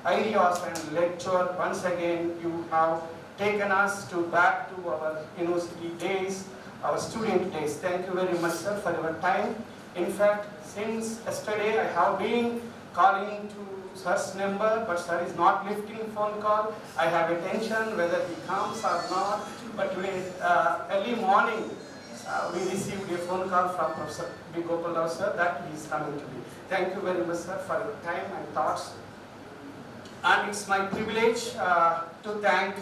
S1: ideas and lecture, once again, you have taken us back to our university days, our student days. Thank you very much, sir, for your time. In fact, since yesterday, I have been calling to sir's number, but sir is not lifting phone call. I have attention whether he comes or not. But today, early morning, we received a phone call from Professor B. Gopal Rao sir that he is coming to me. Thank you very much, sir, for your time and thoughts. And it's my privilege to thank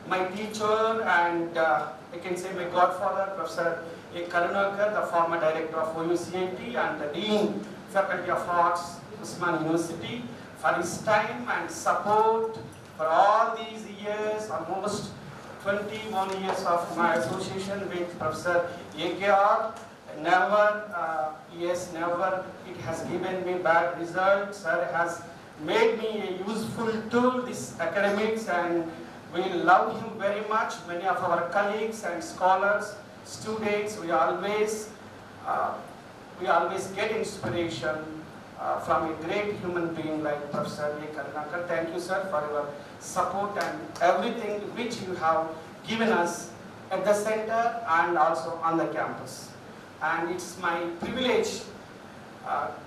S1: my teacher and I can say my godfather, Professor A. Karunakar, the former director of OUCIP and the Dean, Faculty of Arts, Osmania University, for his time and support for all these years, almost 21 years of my association with Professor AKR. Never, never it has given me bad results. Sir has made me a useful tool, this academics, and we love him very much. Many of our colleagues and scholars, students, we always get inspiration from a great human being like Professor A. Karunakar. Thank you, sir, for your support and everything which you have given us at the center and also on the campus. And it's my privilege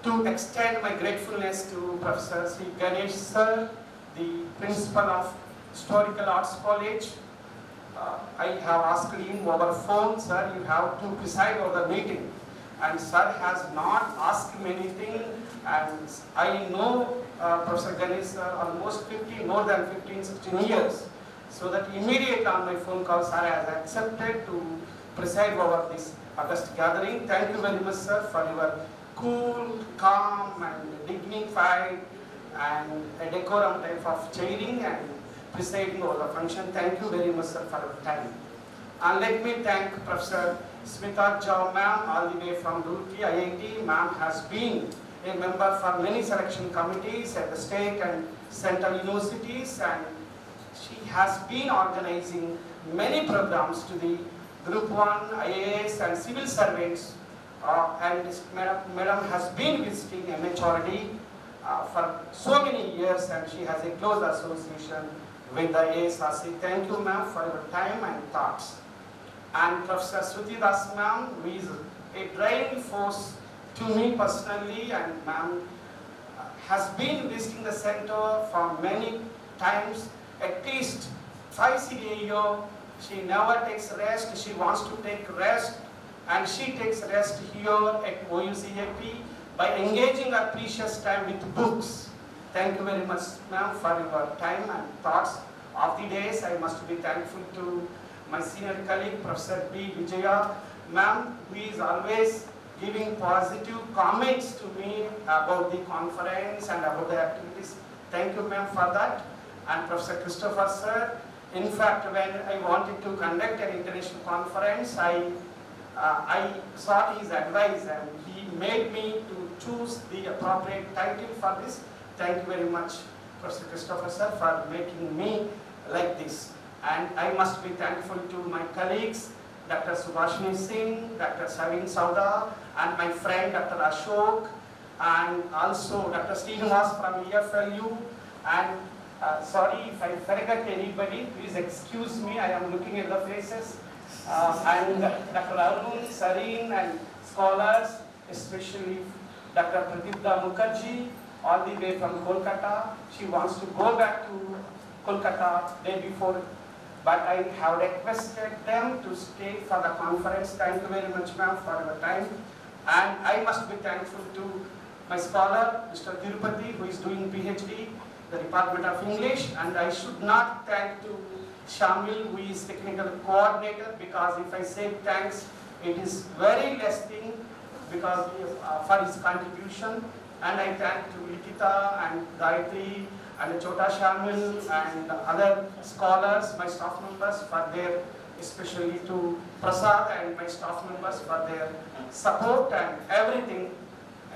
S1: to extend my gratefulness to Professor C. Ganesh sir, the principal of Historical Arts College. I have asked him over phone, sir, you have to preside over the meeting. And sir has not asked me anything, and I know Professor Ganesh sir almost more than 15, 16 years. So that immediately on my phone call, sir has accepted to preside over this August gathering. Thank you very much, sir, for your cool, calm and dignified and a decorum type of chairing and presiding over the function. Thank you very much, sir, for your time. And let me thank Professor Smita Jha ma'am, all the way from Roorkee, IIT. Ma'am has been a member for many selection committees at the state and central universities, and she has been organizing many programs to the Group 1, IAS and civil servants, and Madam has been visiting MHRD for so many years, and she has a close association with the ASRC. Thank you, ma'am, for your time and thoughts. And Professor Shruti Das ma'am, who is a driving force to me personally, and ma'am has been visiting the center for many times, at least twice a year. She never takes rest. She wants to take rest, and she takes rest here at OUCIP by engaging her precious time with books. Thank you very much, ma'am, for your time and thoughts of the days. I must be thankful to my senior colleague, Professor B. Vijaya, ma'am, who is always giving positive comments to me about the conference and about the activities. Thank you, ma'am, for that. And Professor Christopher, sir, in fact, when I wanted to conduct an international conference, I sought his advice, and he made me to choose the appropriate title for this. Thank you very much, Professor Christopher, sir, for making me like this. And I must be thankful to my colleagues, Dr. Subhashini Singh, Dr. Savin Sauda, and my friend Dr. Ashok, and also Dr. Srinivas from EFLU. And sorry if I forget anybody, please excuse me, I am looking at the faces. And Dr. Arun, Sareen, and scholars, especially Dr. Bharathi Mukherjee, all the way from Kolkata. She wants to go back to Kolkata day before, but I have requested them to stay for the conference. Thank you very much, ma'am, for your time. And I must be thankful to my scholar, Mr. Tirupati, who is doing PhD, the Department of English, and I should not thank to Shamil, who is technical coordinator, because if I say thanks, it is very less thing because for his contribution. And I thank to Likita and Gayatri and Chota Shamil and other scholars, my staff members, for their, especially to Prasad and my staff members for their support and everything.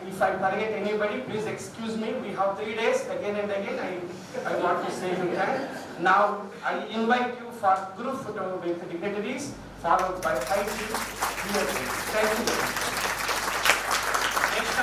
S1: If I forget anybody, please excuse me. We have 3 days, again and again, I want to say you thank. Now, I invite you for group photo with dignitaries, followed by high tea. Thank you. Next,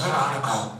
S8: Article